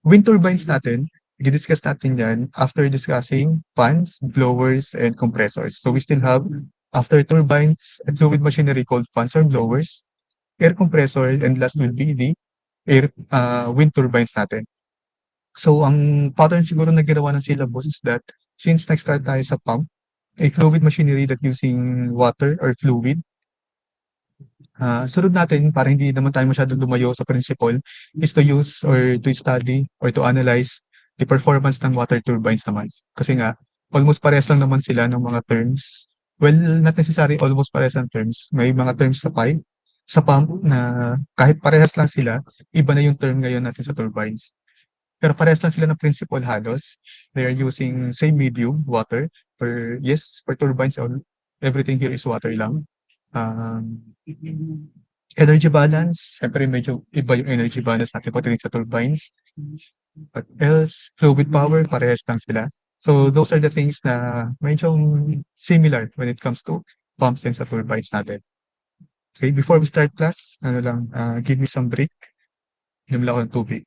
Wind turbines natin, i-discuss natin yan after discussing fans, blowers, and compressors. So we still have, after turbines, a fluid machinery called fans or blowers, air compressor, and last will be the wind turbines natin. So ang pattern siguro na ginawa ng syllabus is that since nag-start tayo sa pump, a fluid machinery that using water or fluid, sunod natin para hindi naman tayo masyadong lumayo sa principle is to use or to study or to analyze the performance ng water turbines naman. Kasi nga, almost parehas lang naman sila ng mga terms. Well, not necessarily almost parehas ang terms. May mga terms sa pipe, sa pump na kahit parehas lang sila, iba na yung term ngayon natin sa turbines. Pero parehas lang sila ng principle halos. They are using same medium, water. For turbines, everything here is water lang. Um, Energy balance, siyempre medyo iba yung energy balance natin pagdating sa turbines. What else? Fluid power, parehas lang sila. So those are the things na medyo similar when it comes to pumps and sa turbines natin. Okay, before we start class, give me some break. Inom lang ako ng tubig.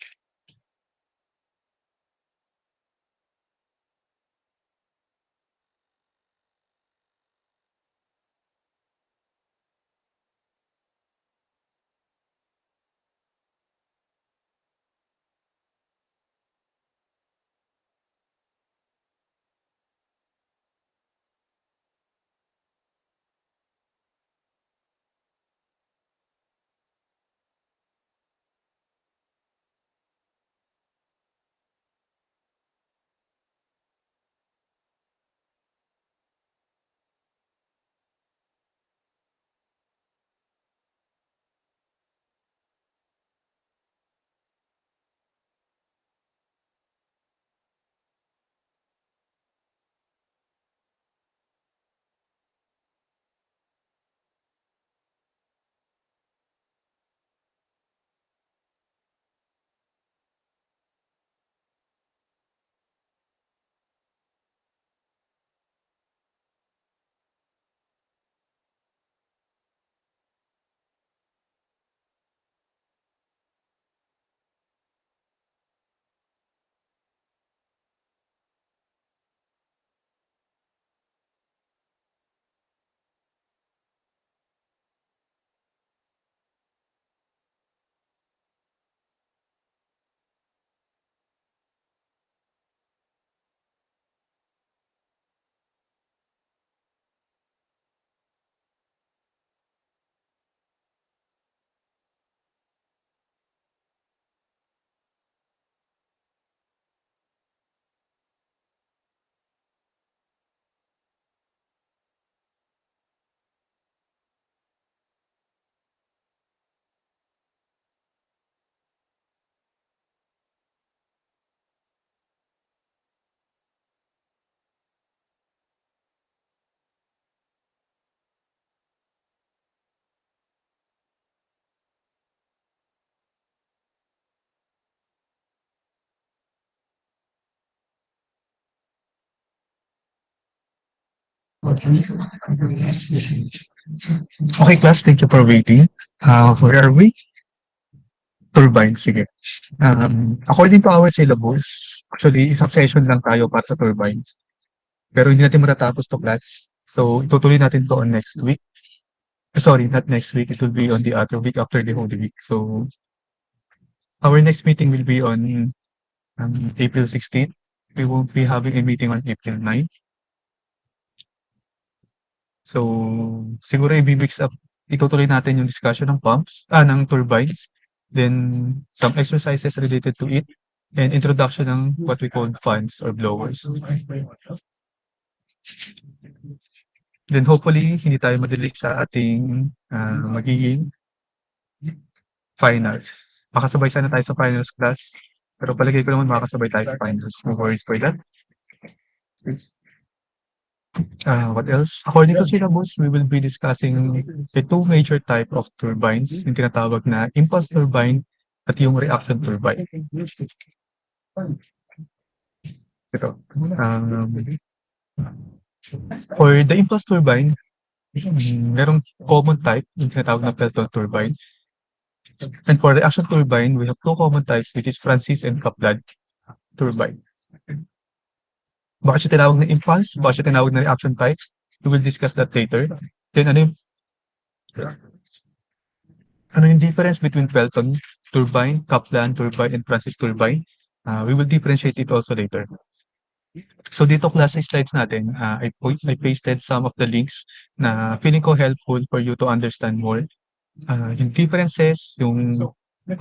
Okay, class, thank you for waiting. Where are we? Turbine, sige. According to our syllabus, actually, isang session lang tayo para sa turbines. Pero hindi natin matatapos to class. So, itutuloy natin to on next week. Sorry, not next week. It will be on the other week after the Holy Week. So, our next meeting will be on April 16th. We won't be having a meeting on April 9th. So, siguro i-mix up, itutuloy natin yung discussion ng ng turbines, then some exercises related to it, and introduction ng what we call fans or blowers. Then hopefully, hindi tayo madelay sa ating magiging finals. Makasabay sana tayo sa finals class, pero palagay ko naman makakasabay tayo sa finals. No worries for that. What else? According to syllabus, we will be discussing the two major type of turbines, yung tinatawag na impulse turbine at yung reaction turbine. Ito. For the impulse turbine, merong common type, yung tinatawag na Pelton turbine. And for reaction turbine, we have two common types, which is Francis and Kaplan turbine. Bakit siya tinawag na impulse? Bakit siya tinawag na reaction type? We will discuss that later. Then ano yung difference between Pelton turbine, Kaplan turbine, and Francis turbine? We will differentiate it also later. So dito class sa slides natin, I pasted some of the links na feeling ko helpful for you to understand more. Yung differences, yung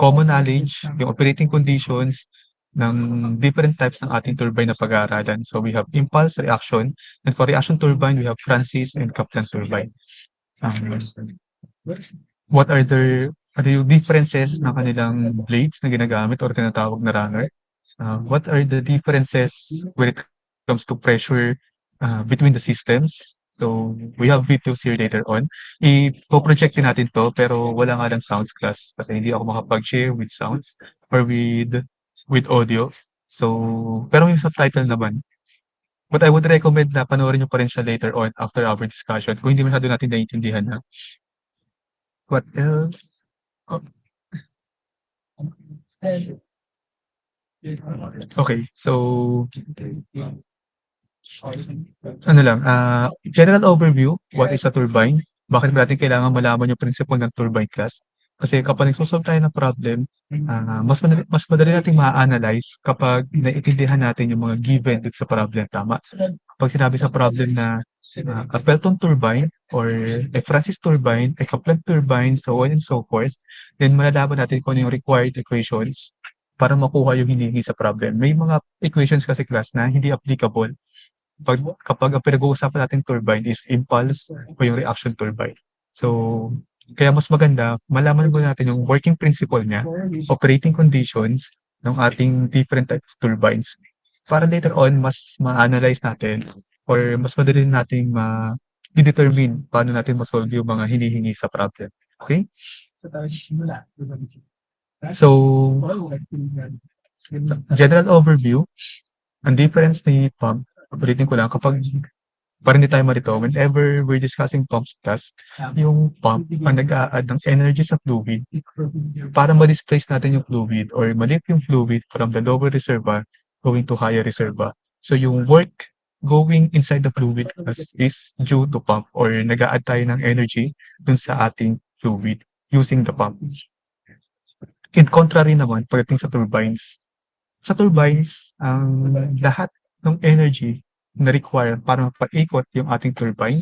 common knowledge, yung operating conditions ng different types ng ating turbine na pag-aaralan. So we have impulse reaction, and for reaction turbine, we have Francis and Kaplan turbine. Um, what are ano yung differences ng kanilang blades na ginagamit or tinatawag na runner? What are the differences when it comes to pressure between the systems? So, we have videos here later on. I-project din natin to pero wala nga lang sounds class kasi hindi ako makapag-share with sounds or with audio. So, pero may subtitle naman. But I would recommend na panoorin niyo pa rin siya later on after our discussion kung hindi masyado natin naiintindihan na. What else? Oh, okay, so ano lang, general overview, what is a turbine? Bakit ba natin kailangan malaman yung principle ng turbine class? Kasi kapag nagso-solve tayo ng problem, mas madali nating ma-analyze kapag naiintindihan natin yung mga given dito sa problem, tama? Pag sinabi sa problem na a Pelton turbine or a Francis turbine, a Kaplan turbine, so on and so forth, then malalaman natin kung ano yung required equations para makuha yung hinihingi sa problem. May mga equations kasi class na hindi applicable kapag ang pinag-uusapan nating turbine is impulse o yung reaction turbine. So, kaya mas maganda malaman muna natin yung working principle niya, operating conditions ng ating different types of turbines para later on mas ma-analyze natin or mas madali nating ma-determine paano natin ma-solve yung mga hinihingi sa problem. Okay? So, general overview, ang difference ni pump, ulitin ko lang, kapag para hindi tayo malito, whenever we're discussing pumps class, yung pump ang nag-a-add ng energy sa fluid para ma-displace natin yung fluid or ma-lift yung fluid from the lower reservoir going to higher reservoir. So yung work going inside the fluid is due to pump or nag-a-add tayo ng energy dun sa ating fluid using the pump. In contrary naman, pagdating sa turbines, ang lahat ng energy na required para mapaikot yung ating turbine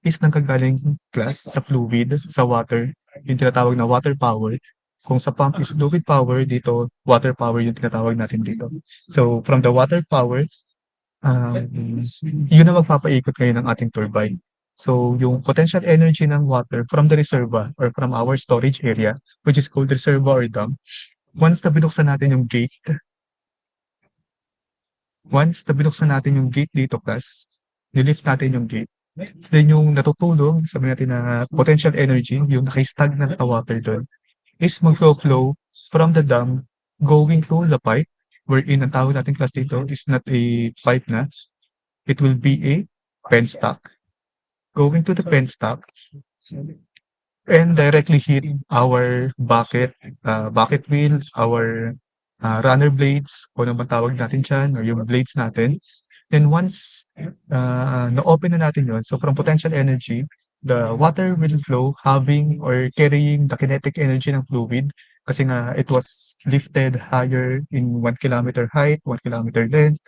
is nanggagaling class sa fluid, sa water, yung tinatawag na water power. Kung sa pump is fluid power, dito water power yung tinatawag natin dito. So from the water power, yun ang magpapaikot ngayon ng ating turbine. So yung potential energy ng water from the reservoir or from our storage area, which is called reservoir or dam, once na binuksan natin yung gate yung gate dito class, nilift natin yung gate, then yung natutulog, sabihin natin na potential energy, yung naka-stagnant na water doon, is mag-flow from the dam going to the pipe, wherein ang tawag natin class dito is not a pipe na, it will be a penstock. Going to the penstock and directly hit our bucket wheels, our runner blades, kung ano bang tawag natin dyan, or yung blades natin. Then once na-open na natin yun, so from potential energy, the water will flow having or carrying the kinetic energy ng fluid kasi nga it was lifted higher in 1 kilometer height, 1 kilometer length.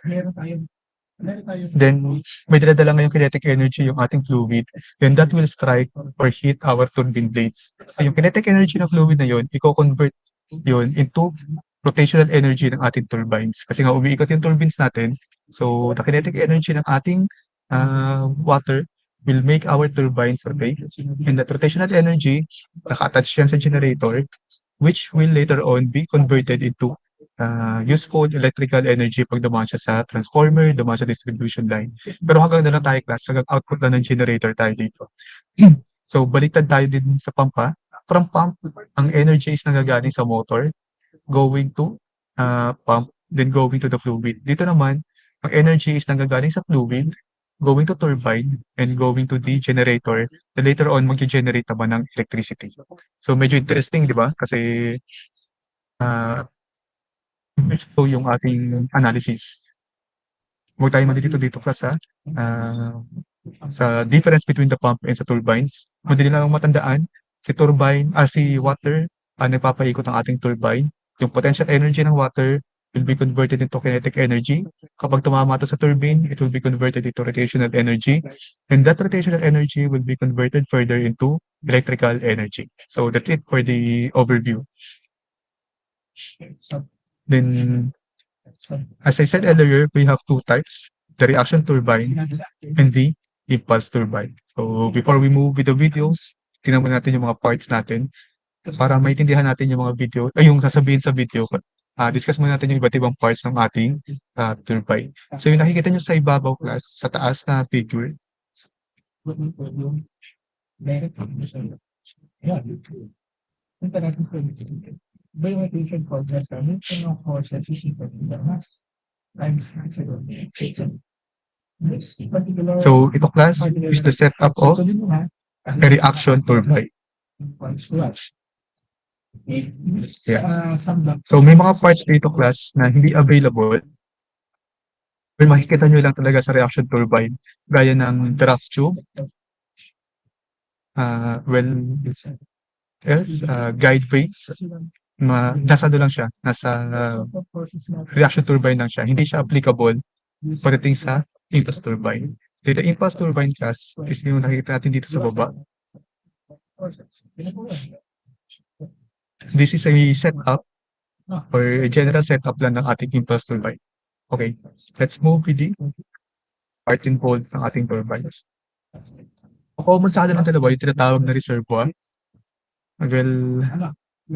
Then may dala-dala ngayong kinetic energy yung ating fluid, then that will strike or hit our turbine blades. So yung kinetic energy ng fluid na yun, i-convert yun into rotational energy ng ating turbines. Kasi nga umiikot yung turbines natin, so the kinetic energy ng ating water will make our turbines rotate. And that rotational energy, naka-attach yan sa generator, which will later on be converted into useful electrical energy pag dumaan siya sa transformer, dumaan sa distribution line. Pero hanggang na lang tayo class, hanggang output lang ng generator tayo dito. So baliktad tayo din sa pump ha. From pump, ang energy is nanggagaling sa motor, going to pump, then going to the fluid. Dito naman, ang energy is nanggagaling sa fluid, going to turbine, and going to the generator, then later on magge-generate naman ng electricity. So medyo interesting, 'di ba? Kasi, ah, ito yung ating analysis. Huwag tayong malilito dito class ha, ah, sa difference between the pump and sa turbines. Madali lang matandaan, si water, nagpapaikot ang ating turbine. Yung potential energy ng water will be converted into kinetic energy. Kapag tumama 'to sa turbine, it will be converted into rotational energy, and that rotational energy will be converted further into electrical energy. So that's it for the overview. Then, as I said earlier, we have two types, the reaction turbine and the impulse turbine. So before we move with the videos, tingnan muna natin yung mga parts natin para maintindihan natin yung mga video ay yung sasabihin sa video. Discuss muna natin yung iba't ibang parts ng ating turbine. So yung nakikita nyo sa ibabaw class, sa taas na figure, so ito class is the setup of a reaction turbine. Yeah. So may mga parts dito class na hindi available or makikita nyo lang talaga sa reaction turbine gaya ng draft tube, well, guide vanes, nasa ano lang siya, nasa reaction turbine lang siya. Hindi siya applicable pagdating sa impulse turbine. So, the impulse turbine class is yung nakikita natin dito sa baba. This is a setup or a general setup lang ng ating impulse turbine. Okay, let's move with the part involved ng ating turbines. Common sa kanilang dalawa yung tinatawag na reservoir. Well,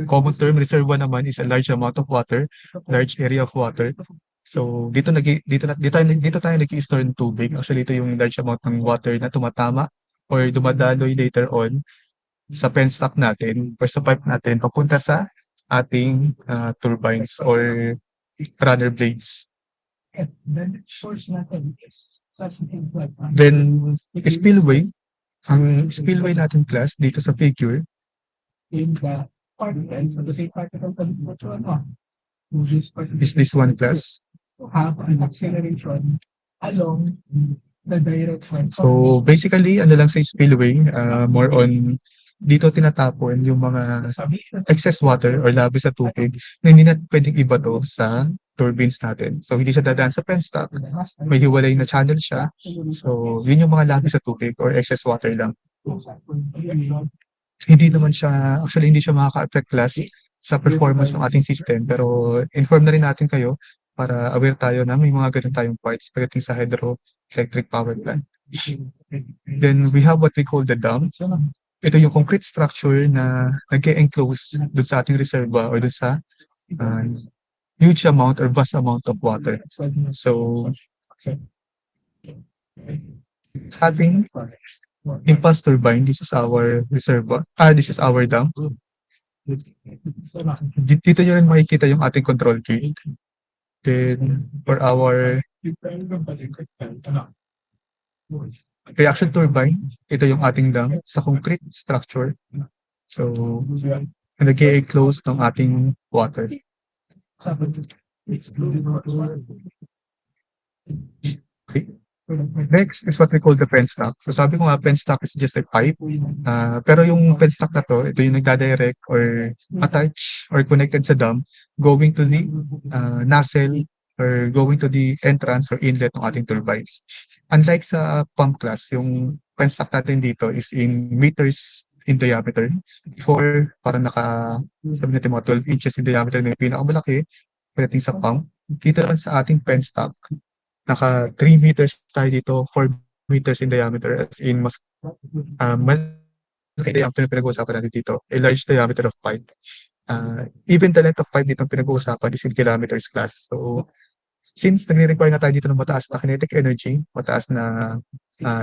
common term reservoir naman is a large amount of water, large area of water. So dito tayo nag-i-store ng tubig. Actually ito yung large amount ng water na tumatama or dumadaloy later on sa penstock natin or sa pipe natin papunta sa ating turbines or runner blades. Then spillway, ang spillway natin class dito sa figure is this one class. So basically ano lang sa spillway, more on dito tinatapon yung mga excess water or labis sa tubig na hindi na pwedeng ibato sa turbines natin. So hindi siya dadaan sa penstock, may hiwalay na channel siya. So yun yung mga labis sa tubig or excess water lang. Actually hindi siya makaka-affect class sa performance ng ating system, pero inform na rin natin kayo para aware tayo na may mga ganun tayong parts pagdating sa hydroelectric power plant. Then we have what we call the dam. Ito yung concrete structure na nag-e-enclose dun sa ating reservoir or dun sa huge amount or vast amount of water. So, sa ating impulse turbine, this is our reservoir. This is our dam. Dito nyo rin makikita yung ating control gate. Then, for our reaction turbine, ito yung ating dam sa concrete structure. So, nag-e-enclose ng ating water. Okay. Next is what we call the penstock. So sabi ko nga, penstock is just a pipe. Pero yung penstock na to, ito yung nagdadirect or attach or connected sa dam, going to the nozzle or going to the entrance or inlet ng ating turbines. Unlike sa pump class, yung penstock natin dito is in meters in diameter. Before, parang sabi natin mga 12 inches in diameter na yung pinakamalaki pagdating sa pump. Dito naman sa ating penstock, naka 3 meters tayo dito, 4 meters in diameter, as in mas malaki diameter pinag-uusapan natin dito, a large diameter of pipe. Even the length of pipe dito pinag-uusapan is in kilometers class. So, since nagre-require na tayo dito ng mataas na kinetic energy, mataas na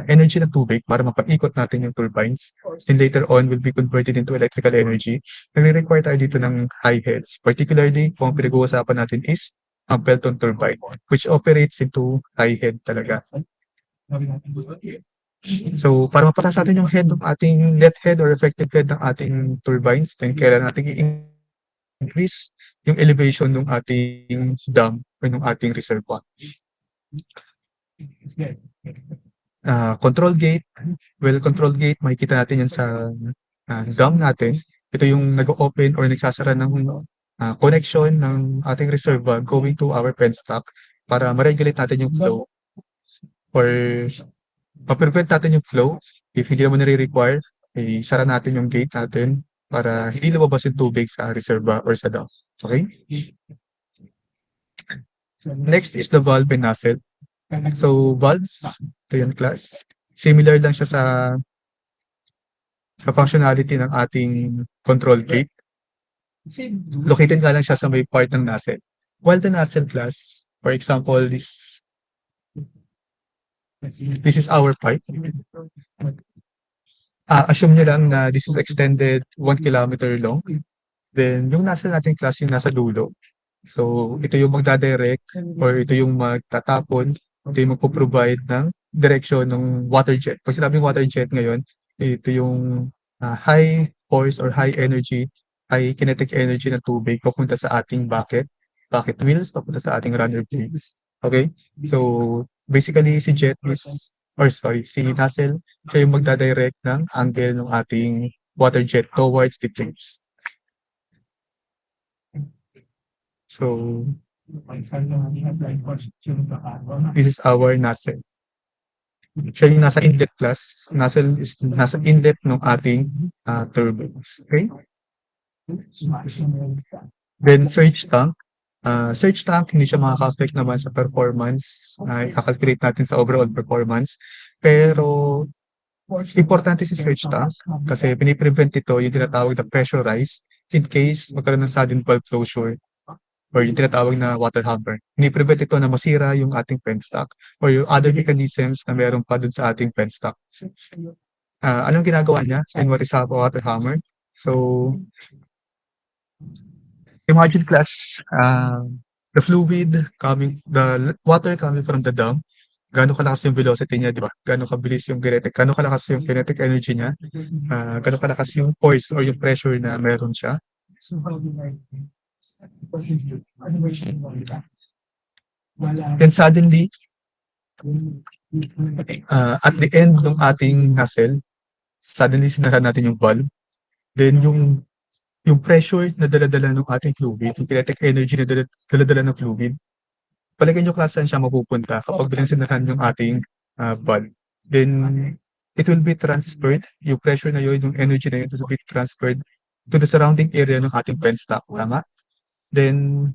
energy ng tubig para mapaikot natin yung turbines, and later on will be converted into electrical energy, nagre-require tayo dito ng high heads. Particularly, kung pinag-uusapan natin is ang Pelton turbine, which operates into high head talaga. So, para mapataas natin yung head ng ating net head or effective head ng ating turbines, then kailangan natin i-increase yung elevation ng ating dam or ng ating reservoir. Control gate, well, control gate, makikita natin yan sa dam natin. Ito yung nag-open or nagsasara ng connection ng ating reservoir going to our penstock para ma-regulate natin yung flow or ma-prevent natin yung flow. If hindi naman nare-require, isara natin yung gate natin para hindi lumabas yung tubig sa reservoir or sa dam. Okay? Next is the valve and nozzle. So, valves, ito yung class. Similar lang siya sa functionality ng ating control gate. Located nga lang siya sa may part ng nozzle. While the nozzle class, for example, this is our pipe. Assume nyo lang na this is extended 1 kilometer long. Then, yung nozzle natin class yung nasa dulo. So, ito yung magdadirect or ito yung magtatapon, ito yung magpo-provide ng direction ng water jet. Pag sinabing water jet ngayon, ito yung high force or high energy, high kinetic energy ng tubig papunta sa ating bucket wheels, papunta sa ating runner blades. Okay? So, basically, si nozzle, siya yung magdadirect ng angle ng ating water jet towards the blades. So, this is our nozzle. Siya yung nasa inlet class. Nozzle is nasa inlet ng ating turbines. Okay? Then, surge tank. Surge tank, hindi siya makaka-affect naman sa performance. I-calculate natin sa overall performance. Pero, importante si surge tank kasi piniprevent ito yung tinatawag na pressure rise in case magkaroon ng sudden valve closure or yung tinatawag na water hammer. Piniprevent ito na masira yung ating penstock or yung other mechanisms na meron pa dun sa ating penstock. Anong ginagawa niya and what is a water hammer? So, imagine class, the water coming from the dam, gaano kalakas yung velocity niya, di ba? Gaano kabilis yung gaano kalakas yung kinetic energy niya, gaano kalakas yung force or yung pressure na meron siya. Then suddenly, at the end ng ating nozzle, suddenly sinara natin yung valve. Then yung pressure na dala-dala ng ating fluid, yung kinetic energy na dala-dala ng fluid, palagay nyo saan siya mapupunta kapag binansinarahan yung ating valve. Then, it will be transferred, yung pressure na yun, yung energy na yun, it will be transferred to the surrounding area ng ating penstock. Tama? Then,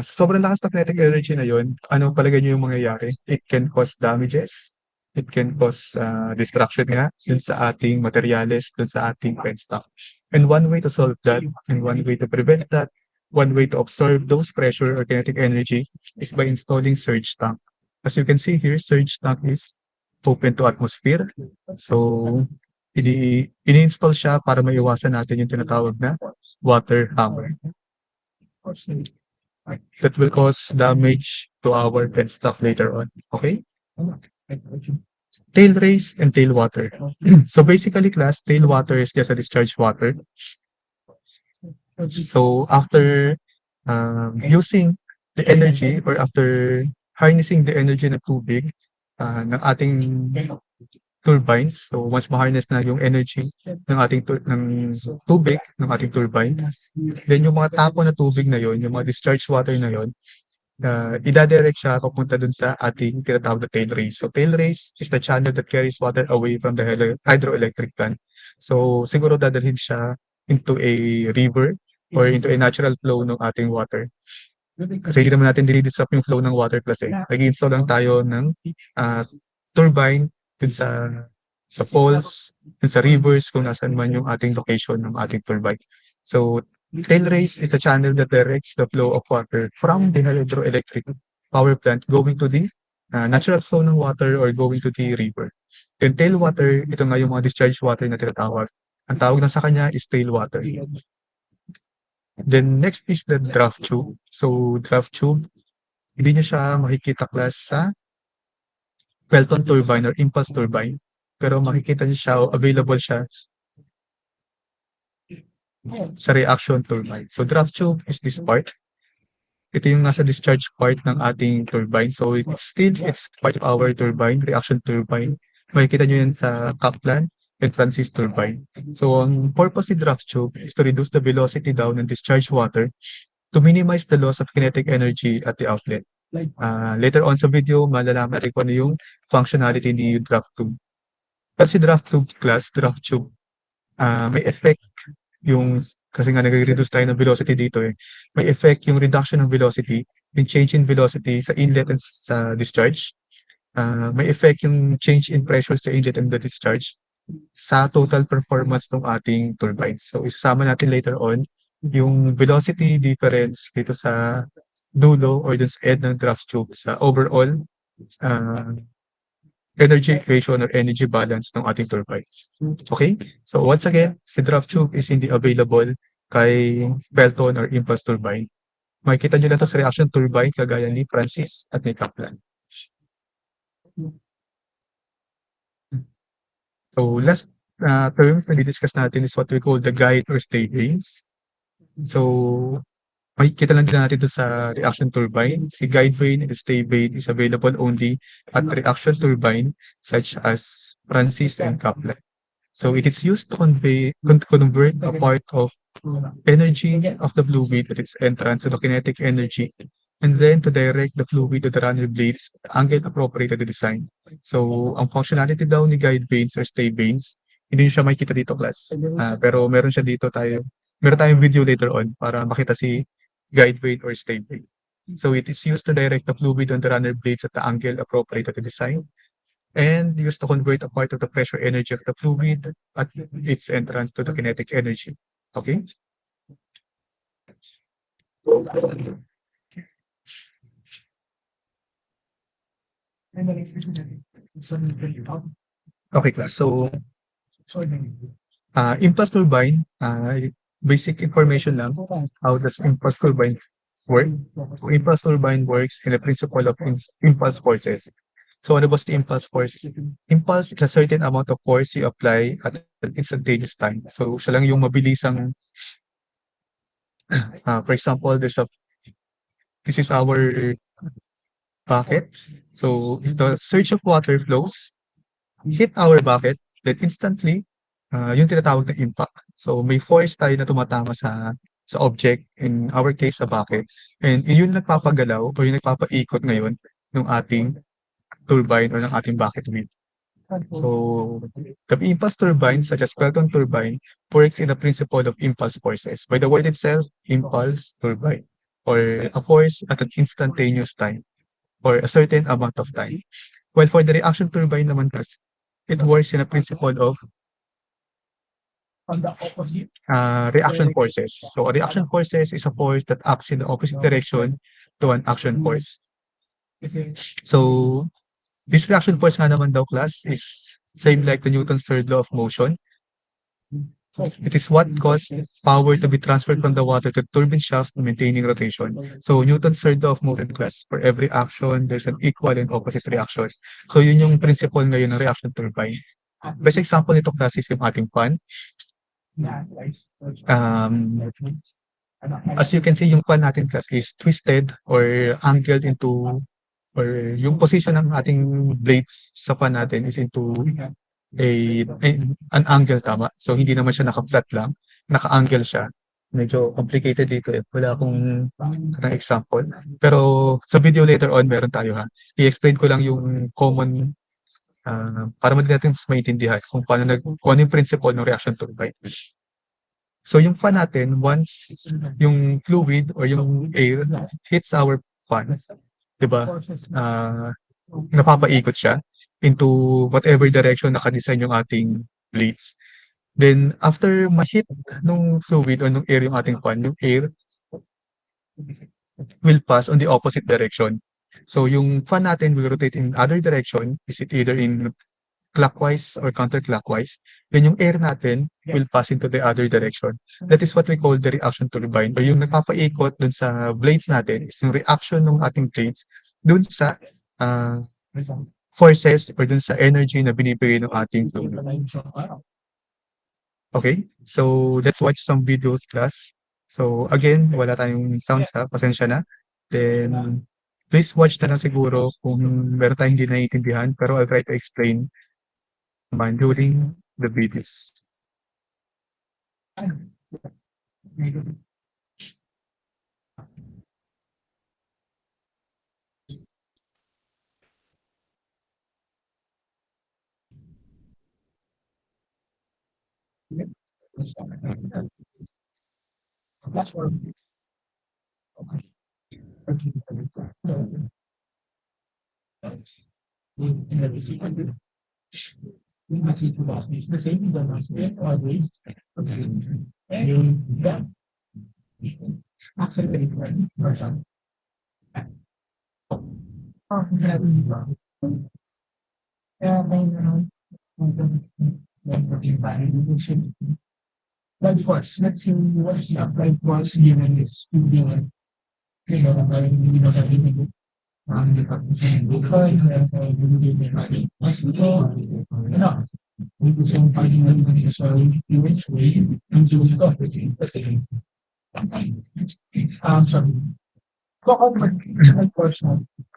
sobrang lakas ng kinetic energy na yun, ano palagay nyo yung mangyayari? It can cause damages, it can cause destruction nga dun sa ating materials, dun sa ating penstock. And one way to solve that, and one way to prevent that, one way to absorb those pressure or kinetic energy is by installing surge tank. As you can see here, surge tank is open to atmosphere. So, ini-install siya para maiwasan natin yung tinatawag na water hammer. That will cause damage to our penstock later on. Okay? Tail race and tail water. So basically, class, tail water is just a discharge water. So after using the energy or after harnessing the energy ng tubig ng ating turbines, so once ma-harness na yung energy ng ating tubig ng ating turbine, then yung mga tapon na tubig na yon, yung mga discharge water na yon, idadirect siya papunta dun sa ating tinatawag na tail race. So tail race is the channel that carries water away from the hydroelectric plant. So siguro dadalhin siya into a river or into a natural flow ng ating water. Kasi hindi naman natin dinidisrupt yung flow ng water kasi nag-install lang tayo ng turbine dun sa falls, dun sa rivers, kung nasaan man yung ating location ng ating turbine. So, tail race is a channel that directs the flow of water from the hydroelectric power plant going to the natural flow ng water or going to the river. Then tail water, ito nga yung mga discharge water na tinatawag. Ang tawag na sa kanya is tail water. Then next is the draft tube. So draft tube, hindi niya siya makikita class sa Pelton turbine or impulse turbine. Pero makikita niyo siya o available siya sa reaction turbine. So draft tube is this part. Ito yung nasa discharge part ng ating turbine. So it's part of our turbine, reaction turbine. Makikita nyo yan sa Kaplan and Francis turbine. So ang purpose ni draft tube is to reduce the velocity down ng discharge water to minimize the loss of kinetic energy at the outlet. Later on sa video, malalaman natin kung ano yung functionality ni draft tube. Kasi draft tube class, draft tube, may effect yung kasi nga nagre-reduce tayo ng velocity dito eh. May effect yung reduction ng velocity, yung change in velocity sa inlet and sa discharge. May effect yung change in pressure sa inlet and the discharge sa total performance ng ating turbines. So isasama natin later on yung velocity difference dito sa dulo or dun sa end ng draft tube sa overall uh, energy equation or energy balance ng ating turbines. Okay? So once again, si draft tube is hindi available kay Pelton or impulse turbine. Makikita nyo lang ito sa reaction turbine kagaya ni Francis at ni Kaplan. So last term na discuss natin is what we call the guide or stay vanes. So makikita lang din natin ito sa reaction turbine. Si guide vane and stay vane is available only at reaction turbine such as Francis and Kaplan. So it is used to convert a part of energy of the fluid at its entrance to the kinetic energy, and then to direct the fluid to the runner blades at the angle appropriate to the design. So ang functionality daw ni guide vanes or stay vanes, hindi nyo siya makikita dito class. Pero meron siya dito meron tayong video later on para makita si guide vane or stay vane. So it is used to direct the fluid on the runner blades at the angle appropriate to the design, and used to convert a part of the pressure energy of the fluid at its entrance to the kinetic energy. Okay? Okay, class. So, impulse turbine, basic information lang. How does impulse turbine work? So, impulse turbine works in the principle of impulse forces. So ano ba si impulse force? Impulse is a certain amount of force you apply at an instantaneous time. So siya lang yung mabilisang, for example, this is our bucket. So if the surge of water flows, hit our bucket, then instantly, yung tinatawag na impact. So may force tayo na tumatama sa object, in our case sa bucket. And yun nagpapagalaw o yung nagpapaikot ngayon ng ating turbine or ng ating bucket wheel. So the impulse turbine, such as Pelton turbine, works in the principle of impulse forces. By the word itself, impulse turbine, or a force at an instantaneous time, or a certain amount of time. While for the reaction turbine naman kasi, it works in a principle of reaction forces. So a reaction forces is a force that acts in the opposite direction to an action force. So this reaction force nga naman daw class is same like the Newton's third law of motion. It is what caused power to be transferred from the water to the turbine shaft, maintaining rotation. So Newton's third law of motion class, for every action, there's an equal and opposite reaction. So yun yung principle ngayon ng reaction turbine. Best example nito class is yung ating fan. As you can see, yung fan natin class is twisted or angled into, or yung position ng ating blades sa fan natin is into an angle, tama. So hindi naman siya naka-flat lang, naka-angle siya. Medyo complicated dito eh. Wala akong example. Pero sa video later on, meron tayo ha. I-explain ko lang yung common para madali natin mas maintindihan kung kung ano yung principle ng reaction turbine. So yung fan natin, once yung fluid or yung air hits our fan, di ba? Napapaikot siya into whatever direction naka-design yung ating blades. Then after ma-hit nung fluid or nung air yung ating fan, yung air will pass on the opposite direction. So yung fan natin will rotate in other direction, is it either in clockwise or counterclockwise, then yung air natin will pass into the other direction. That is what we call the reaction turbine, or yung nagpapaikot dun sa blades natin is yung reaction ng ating blades dun sa forces or dun sa energy na binibigay ng ating fluid. Okay? So, let's watch some videos, class. So, again, wala tayong sounds ha, pasensya na. Then, please watch na lang siguro kung meron tayong hindi naiintindihan, pero I'll try to explain naman during the videos.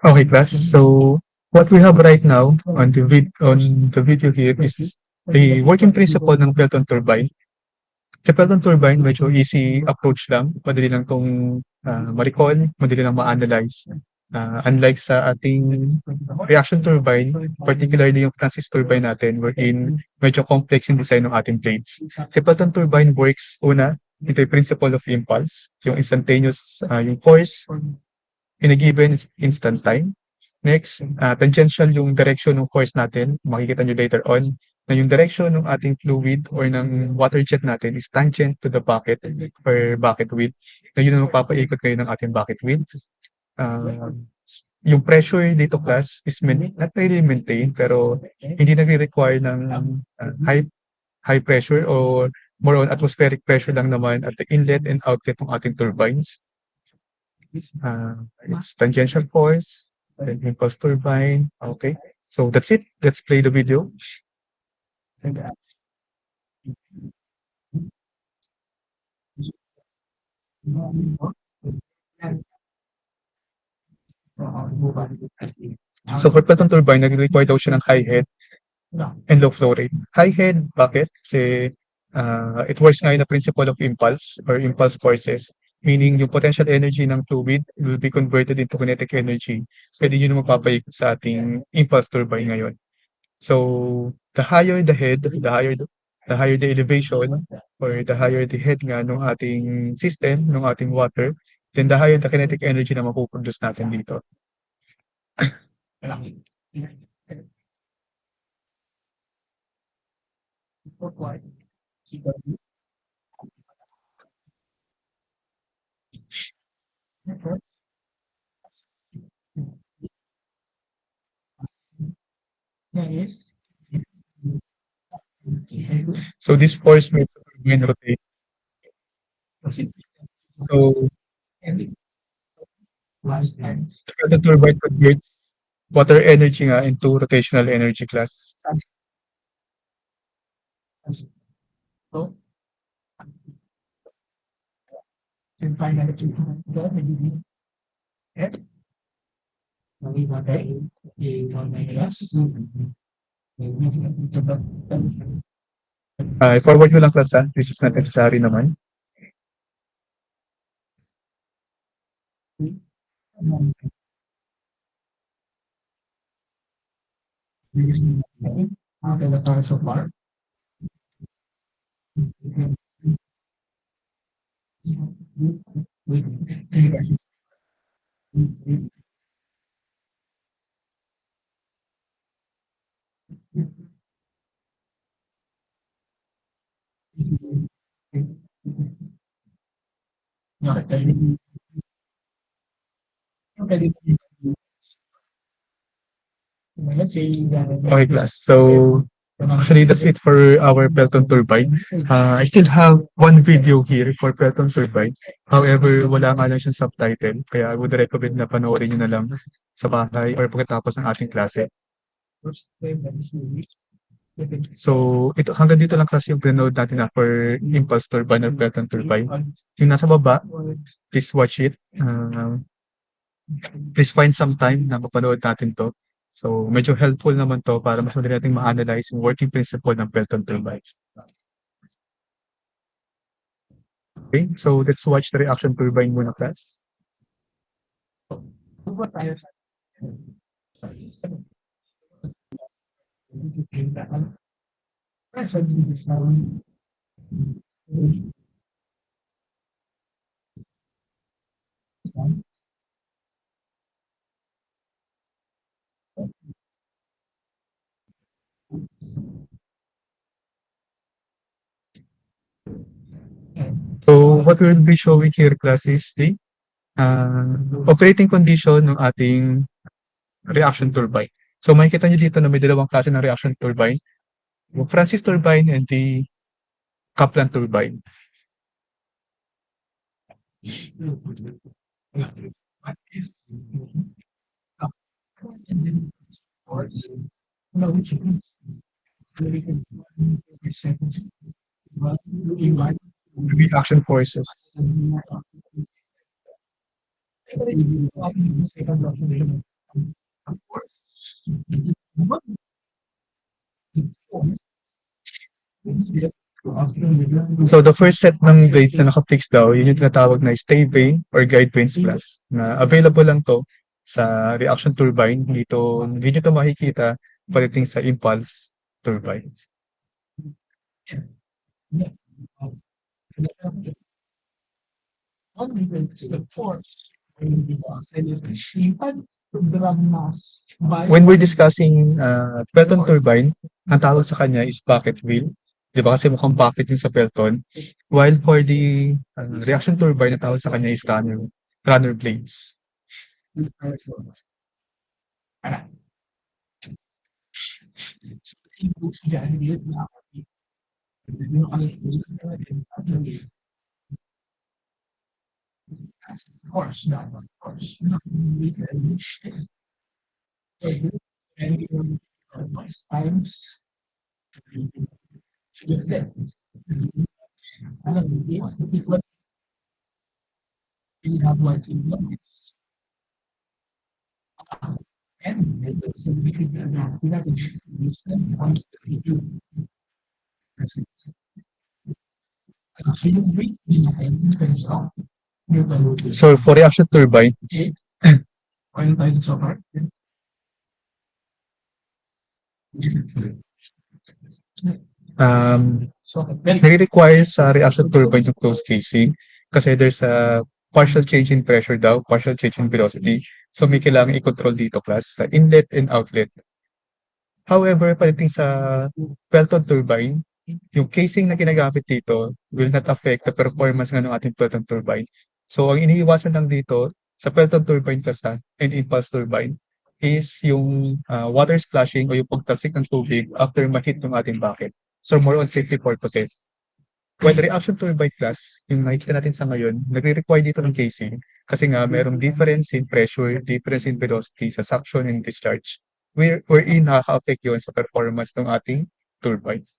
Okay, class. So, what we have right now on the video here is a working principle ng Pelton turbine. Sa Pelton turbine, medyo easy approach lang. Madali lang tong ma-recall, madali lang ma-analyze. Unlike sa ating reaction turbine, particularly yung Francis turbine natin, wherein medyo complex yung design ng ating blades. Sa Pelton turbine works una, ito yung principle of impulse, yung instantaneous, yung force in a given instant time. Next, tangential yung direction ng force natin. Makikita nyo later on na yung direction ng ating fluid or ng water jet natin is tangent to the bucket or bucket width. Na yun ang magpapaikot kayo ng ating bucket width. Yung pressure dito class is not really maintained pero hindi nagre-require ng high pressure or more on atmospheric pressure lang naman at the inlet and outlet ng ating turbines. It's tangential force, and impulse turbine. Okay, so that's it. Let's play the video. So for Pelton turbine, nag-require daw siya ng high head and low flow rate. High head, bakit? Kasi it works nga in the principle of impulse or impulse forces, meaning yung potential energy ng fluid will be converted into kinetic energy. Pwede yun yung magpapaikot sa ating impulse turbine ngayon. So the higher the head, the higher the elevation or the higher the head nga ng ating system, ng ating water, then the higher the kinetic energy na mapuproduce natin dito. So this force makes the turbine rotate. So the turbine converts water energy nga into rotational energy class. I-forward ko lang class ha. This is not necessary naman. Okay class. So actually that's it for our Pelton turbine. I still have one video here for Pelton turbine. However, wala nga lang siyang subtitle. Kaya I would recommend na panoorin nyo na lang sa bahay or pagkatapos ng ating klase. So, ito hanggang dito lang kasi yung pinanood natin na for impulse turbine or Pelton turbine. Yung nasa baba, please watch it. Please find some time na mapanood natin 'to. So, medyo helpful naman 'to para mas madali nating ma-analyze yung working principle ng Pelton turbine. Okay, so let's watch the reaction turbine muna class. So, what we'll be showing here class is the operating condition ng ating reaction turbine. So, makikita niyo dito na may dalawang klase ng reaction turbine, yung Francis turbine and the Kaplan turbine. Reaction forces. So, the first set ng blades na naka-fix daw, yun yung tinatawag na stay vane or guide vanes class na available lang 'to sa reaction turbine. Hindi niyo 'to makikita pagdating sa impulse turbines. When we're discussing Pelton turbine, ang tawag sa kanya is bucket wheel. 'Di ba kasi mukhang bucket yung sa Pelton. While for the reaction turbine, ang tawag sa kanya is runner blades. So for reaction turbine, nare-require sa reaction turbine yung closed casing kasi there's a partial change in pressure daw, partial change in velocity. So may kailangan i-control dito class sa inlet and outlet. However, pagdating sa Pelton turbine, yung casing na ginagamit dito will not affect the performance ng ating Pelton turbine. So ang iniiwasan lang dito sa Pelton turbine class and impulse turbine is yung water splashing o yung pagtalsik ng tubig after ma-hit yung ating bucket. So more on safety purposes. While reaction turbine class, yung nakikita natin sa ngayon, nagre-require dito ng casing kasi nga merong difference in pressure, difference in velocity sa suction and discharge. Wherein nakaka-affect yun sa performance ng ating turbines.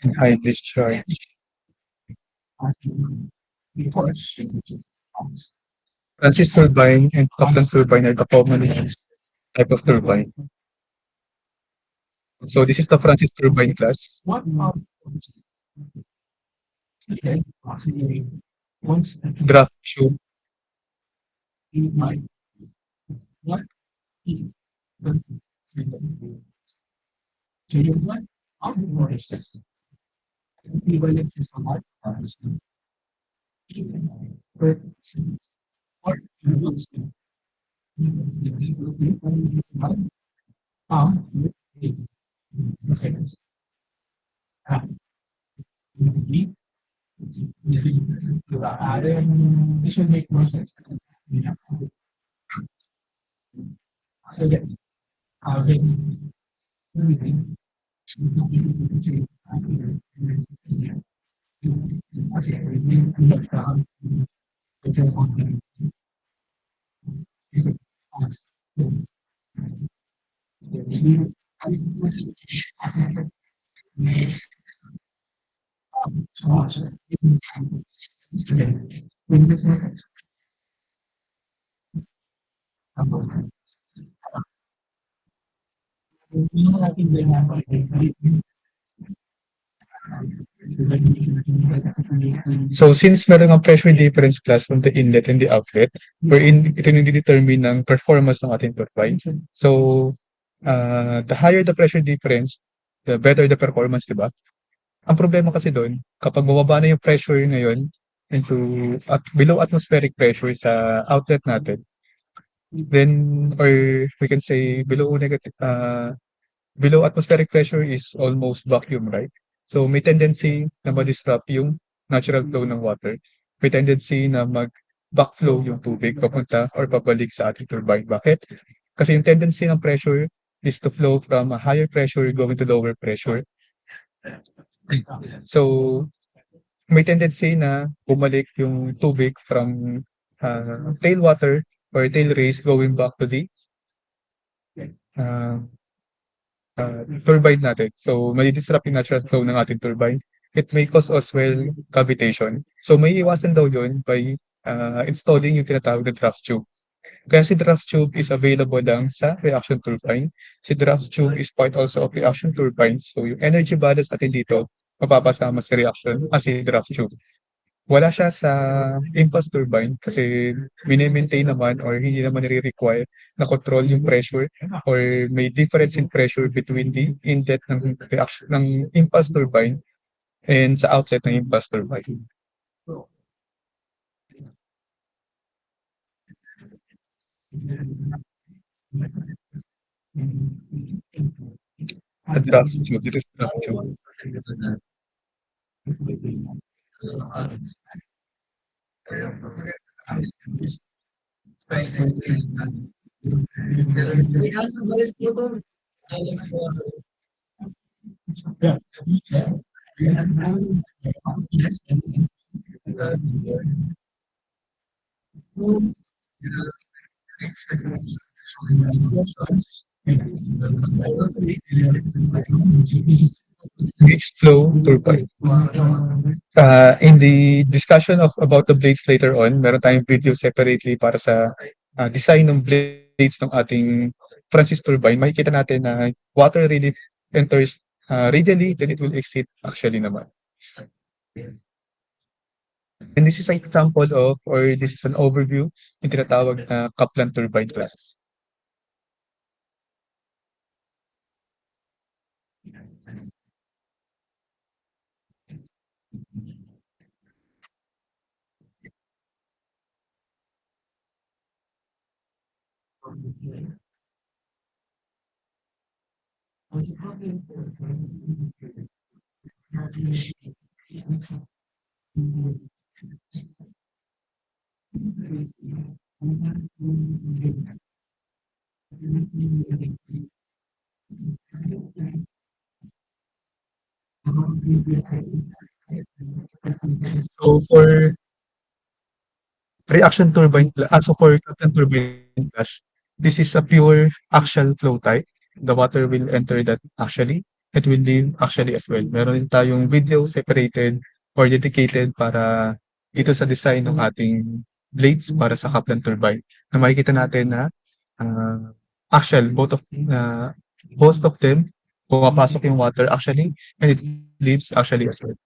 And high discharge. Francis turbine and Kaplan turbine are the common type of turbine. So this is the Francis turbine class. Draft tube. So since meron ngang pressure difference class from the inlet and the outlet, wherein ito yung nagde-determine ng performance ng ating turbine. So, the higher the pressure difference, the better the performance, 'di ba? Ang problema kasi dun, kapag bumaba na yung pressure ngayon into at below atmospheric pressure sa outlet natin, then or we can say below atmospheric pressure is almost vacuum, right? So may tendency na ma-disrupt yung natural flow ng water. May tendency na mag-backflow yung tubig papunta or pabalik sa ating turbine. Bakit? Kasi yung tendency ng pressure is to flow from a higher pressure going to lower pressure. So may tendency na bumalik yung tubig from tailwater or tail race going back to the uh, turbine natin. So, madi-disrupt yung natural flow ng ating turbine. It may cause as well cavitation. So, may iwasan daw yun by installing yung tinatawag na draft tube. Kaya si draft tube is available lang sa reaction turbine. Si draft tube is part also of reaction turbine. So, yung energy balance natin dito, mapapasama sa reaction as si draft tube. Wala siya sa impulse turbine kasi mine-maintain naman or hindi naman nire-require na control yung pressure or may difference in pressure between the inlet ng reaction ng impulse turbine and sa outlet ng impulse turbine. A draft tube, it is draft tube. Mixed flow turbine. In the discussion of about the blades later on, meron tayong video separately para sa design ng blades ng ating Francis turbine. Makikita natin na water really enters radially, then it will exit actually naman. And this is an example of, or this is an overview yung tinatawag na Kaplan turbine class. So for reaction turbine so for Kaplan turbine class, this is a pure axial flow type. The water will enter that actually. It will leave actually as well. Meron din tayong video separated or dedicated para dito sa design ng ating blades para sa Kaplan turbine. Na makikita natin na axial, both of them, pumapasok yung water actually and it leaves actually as well.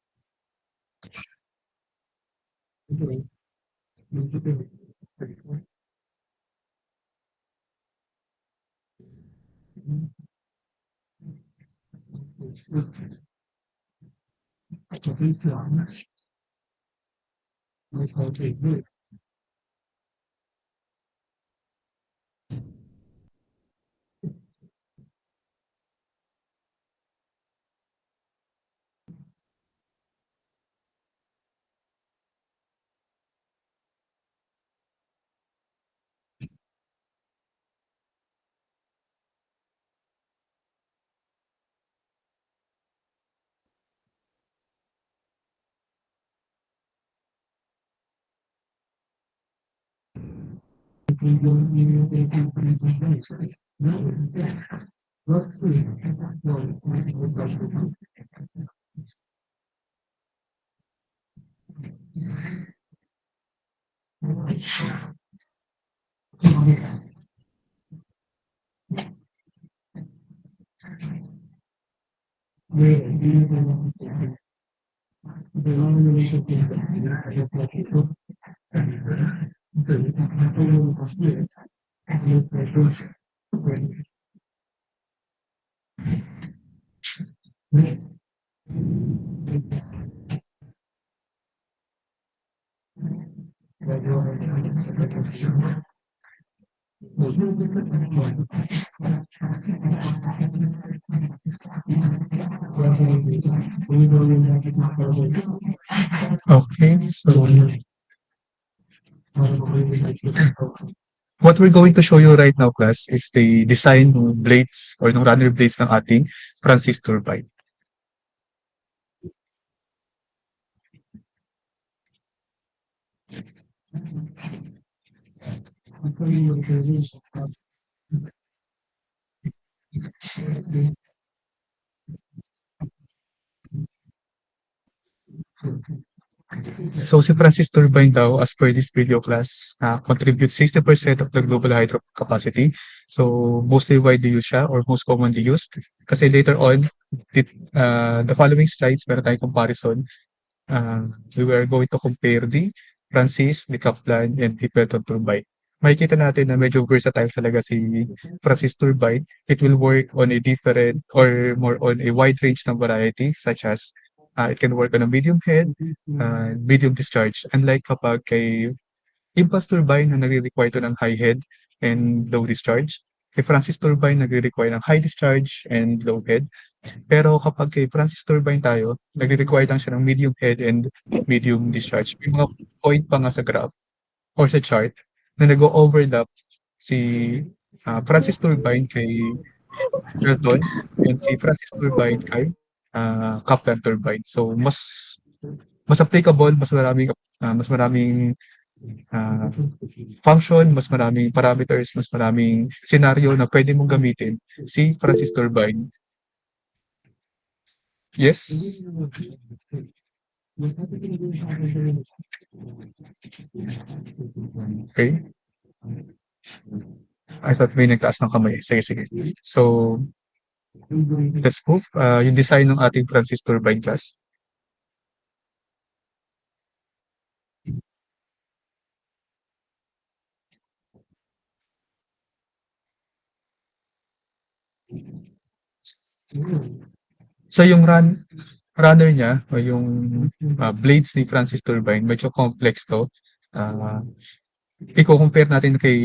Okay, so what we're going to show you right now, class, is the design ng blades or ng runner blades ng ating Francis turbine. So si Francis turbine daw, as per this video class, contributes 60% of the global hydro capacity. So mostly widely used siya or most commonly used. Kasi later on, the following slides, meron tayong comparison. We were going to compare the Francis, the Kaplan, and the Pelton turbine. Makikita natin na medyo versatile talaga si Francis turbine. It will work on a different or more on a wide range ng variety such as it can work on a medium head, medium discharge. Unlike kapag kay impulse turbine na nagre-require to ng high head and low discharge. Kay Francis turbine nagre-require ng high discharge and low head. Pero kapag kay Francis turbine tayo, nagre-require lang siya ng medium head and medium discharge. May mga point pa nga sa graph or sa chart na nag-o-overlap si Francis turbine kay Pelton and si Francis turbine kay Kaplan turbine. So mas applicable, mas maraming ah, function, mas maraming parameters, mas maraming scenario na pwede mong gamitin si Francis turbine. Yes? Okay. I thought may nagtaas ng kamay. Sige, sige. So, let's move. Yung design ng ating Francis turbine class. So, yung runner niya o yung blades ni Francis turbine, medyo complex to. Uh, i-compare natin kay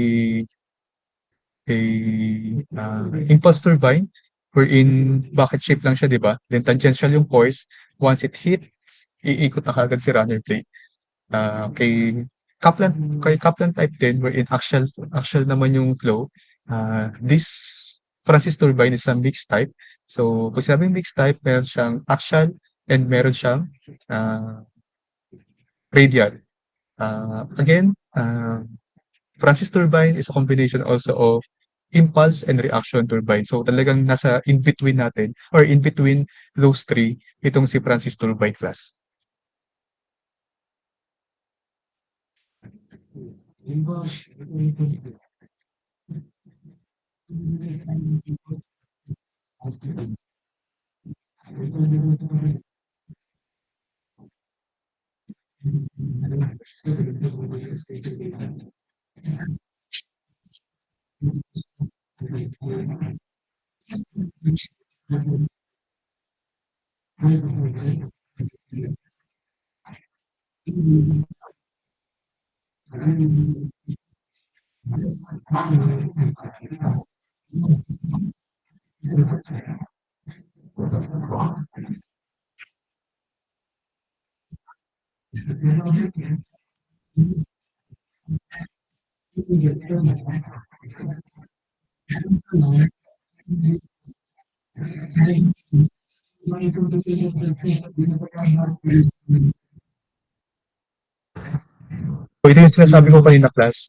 impulse turbine wherein bucket shape lang siya, di ba? Then tangential yung force. Once it hits, iikot na kagad si runner blade. Kay Kaplan type din wherein axial naman yung flow. This Francis turbine is a mixed type. So, kung sinabing mixed type, meron siyang axial and meron siyang uh, radial. Again, Francis turbine is a combination also of impulse and reaction turbine. So talagang nasa in between natin or in between those three itong si Francis turbine class. So ito yung sinasabi ko kanina class,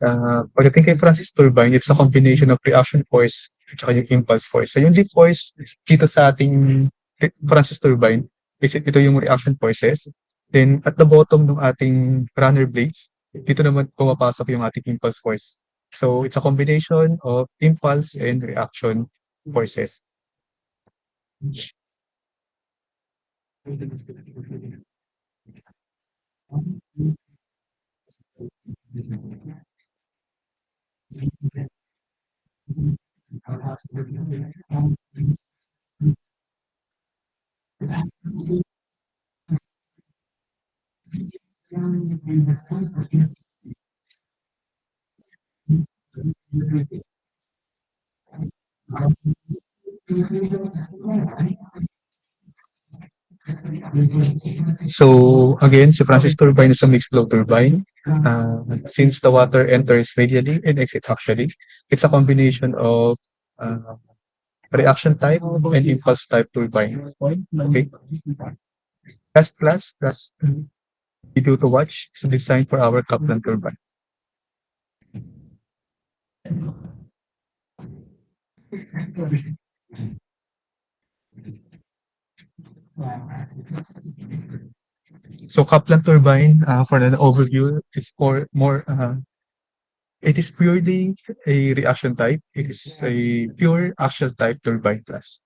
pagdating kay Francis turbine, it's a combination of reaction force at saka yung impulse force. So yung deep force dito sa ating Francis turbine, ito yung reaction forces. Then at the bottom ng ating runner blades, dito naman pumapasok yung ating impulse force. So it's a combination of impulse and reaction forces. So again, si Francis turbine is a mixed flow turbine. Since the water enters radially and exits axially, it's a combination of uh, reaction type and impulse type turbine. Okay. Last class, last video to watch is designed for our Kaplan turbine. So Kaplan turbine, for an overview, is for more. It is purely a reaction type. It is a pure axial type turbine class.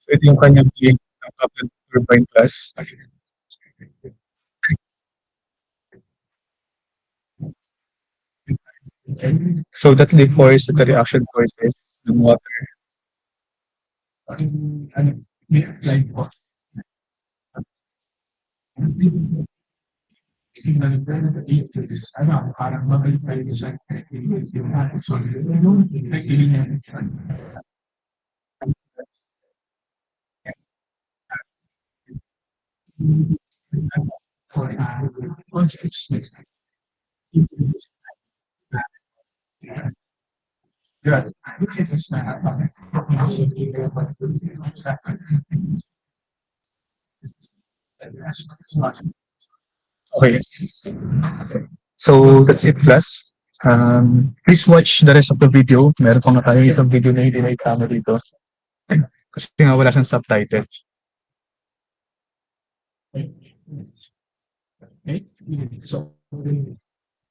So ito yung kanyang being ng Kaplan turbine class. So that force, the reaction forces ng water. Okay. So that's it class. Please watch the rest of the video. Meron pa nga tayo isang video na hindi na itama dito. Kasi nga wala siyang subtitle.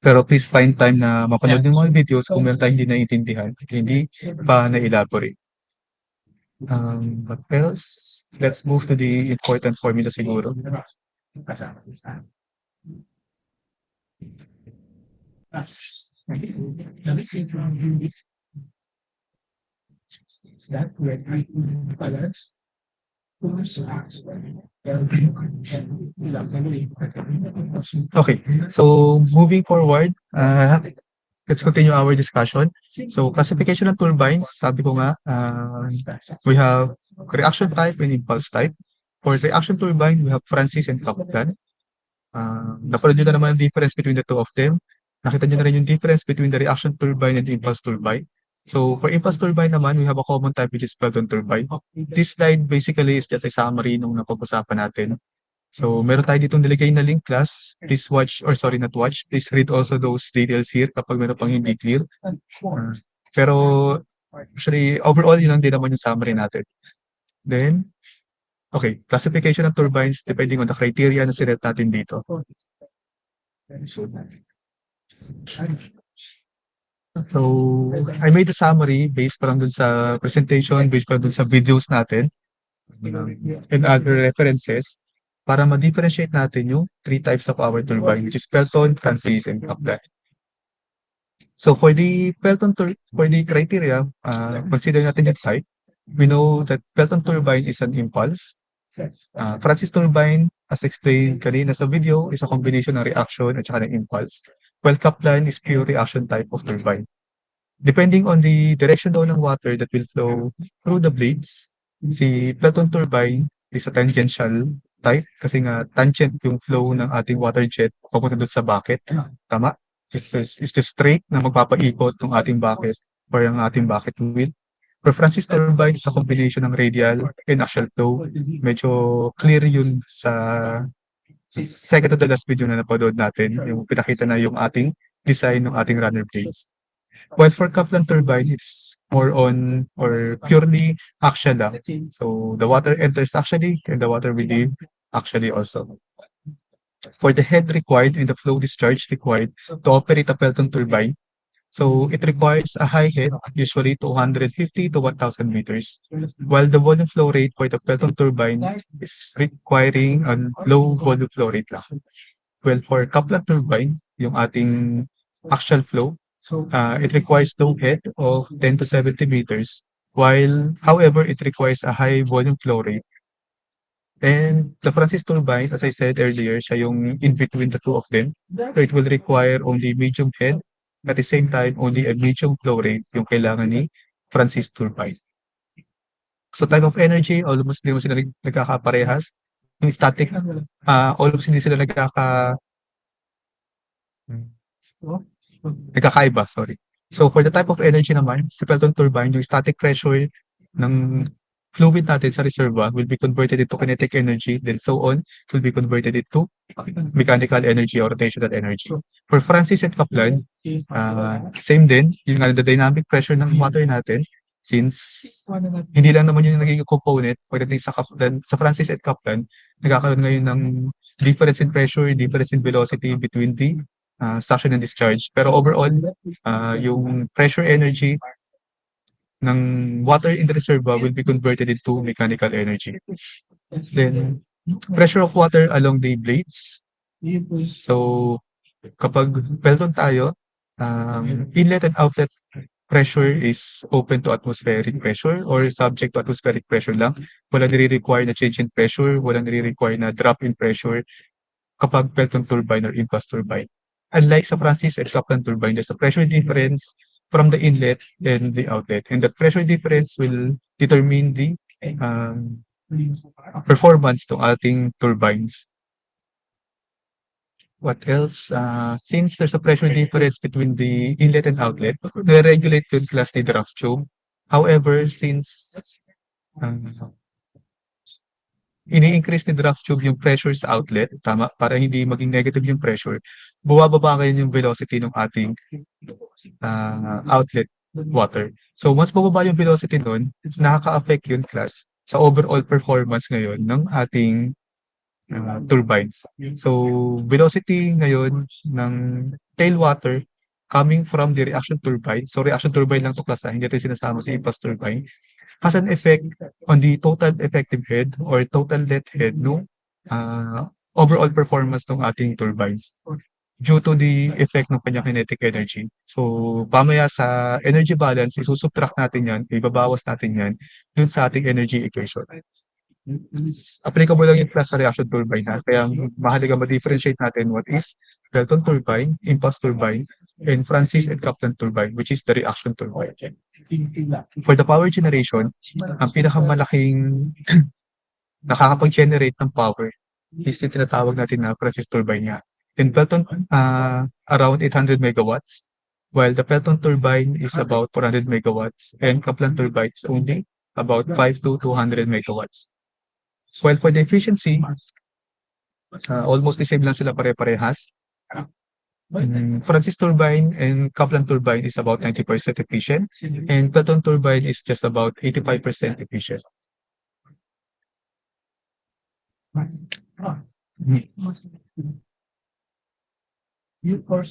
Pero please find time na mapanood yung mga videos kung meron tayong hindi naiintindihan at hindi pa na-elaborate. What else? Let's move to the important formula siguro. Okay, so moving forward, let's continue our discussion. So classification ng turbines, sabi ko nga, we have reaction type and impulse type. For reaction turbine, we have Francis and Kaplan. Napanood nyo na naman ang difference between the two of them. Nakita nyo na rin yung difference between the reaction turbine and the impulse turbine. So for impulse turbine naman, we have a common type which is Pelton turbine. This slide basically is just a summary nung napag-usapan natin. So meron tayo ditong nilagay na link class. Please watch, or sorry, not watch. Please read also those details here kapag meron pang hindi clear. Pero actually, overall, yun lang din naman yung summary natin. Then, okay, classification of turbines depending on the criteria na sinet natin dito. So, I made a summary based pa lang dun sa presentation, based pa lang dun sa videos natin. and other references para ma-differentiate natin yung three types of power turbine, which is Pelton, Francis, and Kaplan. So for the criteria, consider natin yung type. We know that Pelton turbine is an impulse. Francis turbine, as explained kanina sa video, is a combination ng reaction at saka ng impulse. While Kaplan is pure reaction type of turbine. Depending on the direction daw ng water that will flow through the blades, si Pelton turbine is a tangential type kasi nga tangent yung flow ng ating water jet papunta dun sa bucket. Tama? It's just straight na magpapaikot ng ating bucket or ang ating bucket wheel. For Francis turbine, is a combination ng radial and axial flow. Medyo clear yun sa second to the last video na napanood natin, yung pinakita na yung ating design ng ating runner blades. While for Kaplan turbine, it's more on or purely axial lang. So the water enters axially and the water will leave axially also. For the head required and the flow discharge required to operate a Pelton turbine, so it requires a high head, usually 250 to 1,000 meters, while the volume flow rate for the Pelton turbine is requiring a low volume flow rate lang. Well, for Kaplan turbine, yung ating axial flow, it requires low head of 10 to 70 meters, while, however, it requires a high volume flow rate. And the Francis turbine, as I said earlier, siya yung in between the two of them. So it will require only medium head, at the same time, only a medium flow rate yung kailangan ni Francis turbine. So type of energy, almost hindi mo sila nagkakaparehas. Yung static, almost hindi sila nagkakaiba, sorry. So for the type of energy naman, sa Pelton turbine, yung static pressure ng fluid natin sa reservoir will be converted into kinetic energy, then so on, will be converted into mechanical energy or rotational energy. For Francis and Kaplan, same din, yung the dynamic pressure ng water natin, since hindi lang naman yung nagiging component pagdating sa Kaplan, sa Francis at Kaplan, nagkakaroon ngayon ng difference in pressure, difference in velocity between the suction and discharge. Pero overall, yung pressure energy ng water in the reservoir will be converted into mechanical energy. Then, pressure of water along the blades. So, kapag Pelton tayo, inlet and outlet pressure is open to atmospheric pressure or subject to atmospheric pressure lang. Walang nire-require na change in pressure, walang nire-require na drop in pressure kapag Pelton turbine or impulse turbine. Unlike sa Francis and Kaplan turbine, there's a pressure difference from the inlet and the outlet. And that pressure difference will determine the performance ng ating turbines. What else? Since there's a pressure difference between the inlet and outlet, regulate yung class ni draft tube. However, since ini-increase ni draft tube yung pressure sa outlet, tama, para hindi maging negative yung pressure, bumababa ngayon yung velocity ng ating outlet water. So once bababa yung velocity nun, nakaka-affect yun class sa overall performance ngayon ng ating turbines. So velocity ngayon ng tailwater coming from the reaction turbine, so reaction turbine lang to class, hindi natin sinasama sa impulse turbine, has an effect on the total effective head or total net head no overall performance ng ating turbines due to the effect ng kanyang kinetic energy. So, pamaya sa energy balance, isusubtract natin yan, ibabawas natin yan dun sa ating energy equation. Applicable lang yung class sa reaction turbine ha. Kaya mahalaga ma-differentiate natin what is Pelton turbine, impulse turbine, and Francis and Kaplan turbine, which is the reaction turbine. For the power generation, ang pinakamalaking nakakapag-generate ng power is yung tinatawag natin na Francis turbine nga. In Pelton, around 800 megawatts, while the Pelton turbine is about 400 megawatts, and Kaplan turbine is only about 5 to 200 megawatts. While for the efficiency, almost the same lang sila pare-parehas. Francis turbine and Kaplan turbine is about 90% efficient, and Pelton turbine is just about 85% efficient.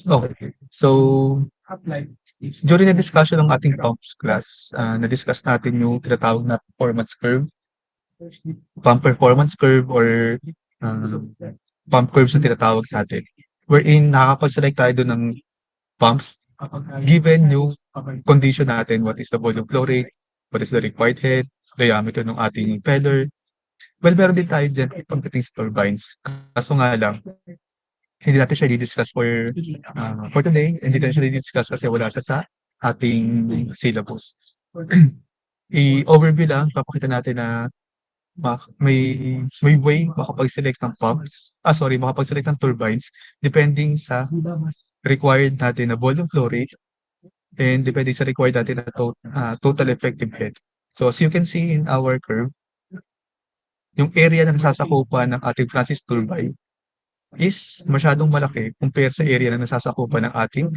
Okay. So, during the discussion ng ating pumps class, na-discuss natin yung tinatawag na performance curve. pump performance curve or um, pump curves na tinatawag natin. Wherein nakakapag-select tayo dun ng pumps given yung condition natin, what is the volume flow rate, what is the required head, diameter ng ating impeller. Well, meron din tayo dyan pagdating sa turbines. Kaso nga lang, hindi natin siya di-discuss for today. Hindi natin siya di-discuss kasi wala siya sa ating syllabus. I-overview lang, papakita natin na may way makapag-select ng pumps, makapag-select ng turbines depending sa required natin na volume flow rate and depende sa required natin na total effective head. So as you can see in our curve, yung area na nasasakupan ng ating Francis turbine is masyadong malaki compare sa area na nasasakupan ng ating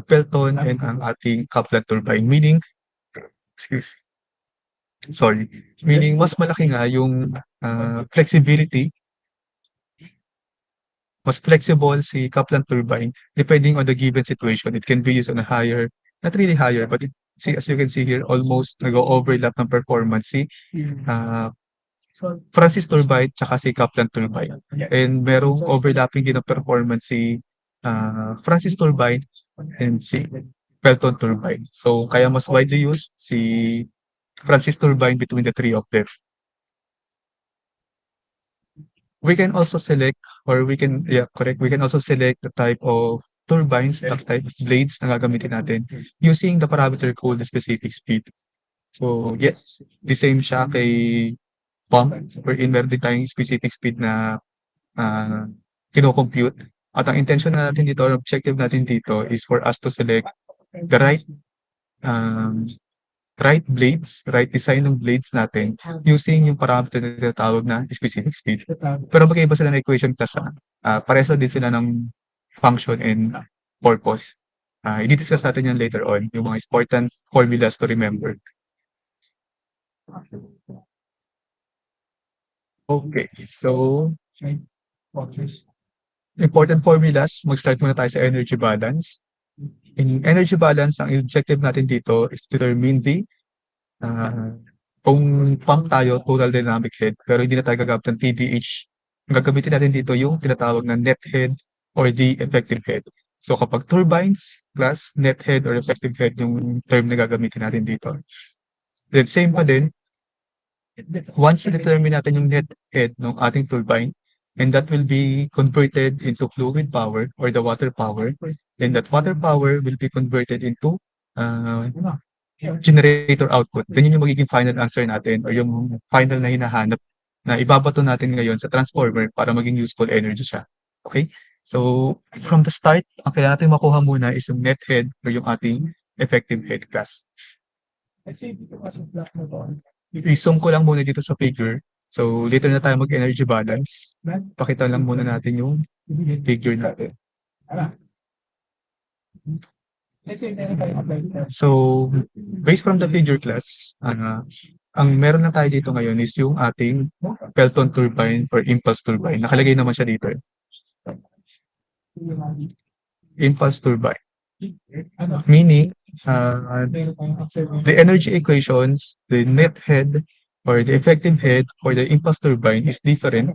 Pelton and ang ating Kaplan turbine. Excuse, meaning mas malaki nga yung flexibility, mas flexible si Kaplan turbine depending on the given situation. It can be used on a higher, not really higher, but as you can see here, almost nag-overlap ng performance si uh, Francis turbine tsaka si Kaplan turbine. And merong overlapping din ng performance si Francis turbine and si Pelton turbine. So kaya mas widely used si Francis turbine between the three of them. We can also select we can also select the type of turbines, the type of blades na gagamitin natin using the parameter called the specific speed. So yes, the same siya kay pump wherein meron din tayong specific speed na kino-compute. At ang intention natin dito or objective natin dito is for us to select the um, right blades, right design ng blades natin using yung parameter na tinatawag na specific speed. Pero magkaiba sila ng equation class. Pareho din sila ng function and purpose. I-discuss natin yan later on, yung mga important formulas to remember. Okay, so important formulas, mag-start muna tayo sa energy balance. In energy balance, ang objective natin dito is to determine kung pump tayo, total dynamic head, pero hindi na tayo gagamit ng TDH. Ang gagamitin natin dito yung tinatawag na net head or the effective head. So kapag turbines plus net head or effective head yung term na gagamitin natin dito. Then same pa din, once na-determine natin yung net head ng ating turbine, and that will be converted into fluid power or the water power, then that water power will be converted into uh, generator output. Then yun yung magiging final answer natin or yung final na hinahanap na ibabato natin ngayon sa transformer para maging useful energy siya. Okay? So, from the start, ang kailangan natin makuha muna is yung net head or yung ating effective head class. I-zoom ko lang muna dito sa figure. So, later na tayo mag-energy balance. Pakita lang muna natin yung figure natin. So, based from the figure class, ang meron na tayo dito ngayon is yung ating Pelton turbine or impulse turbine. Nakalagay naman siya dito. Impulse turbine. Meaning, the energy equations, the net head or the effective head for the impulse turbine is different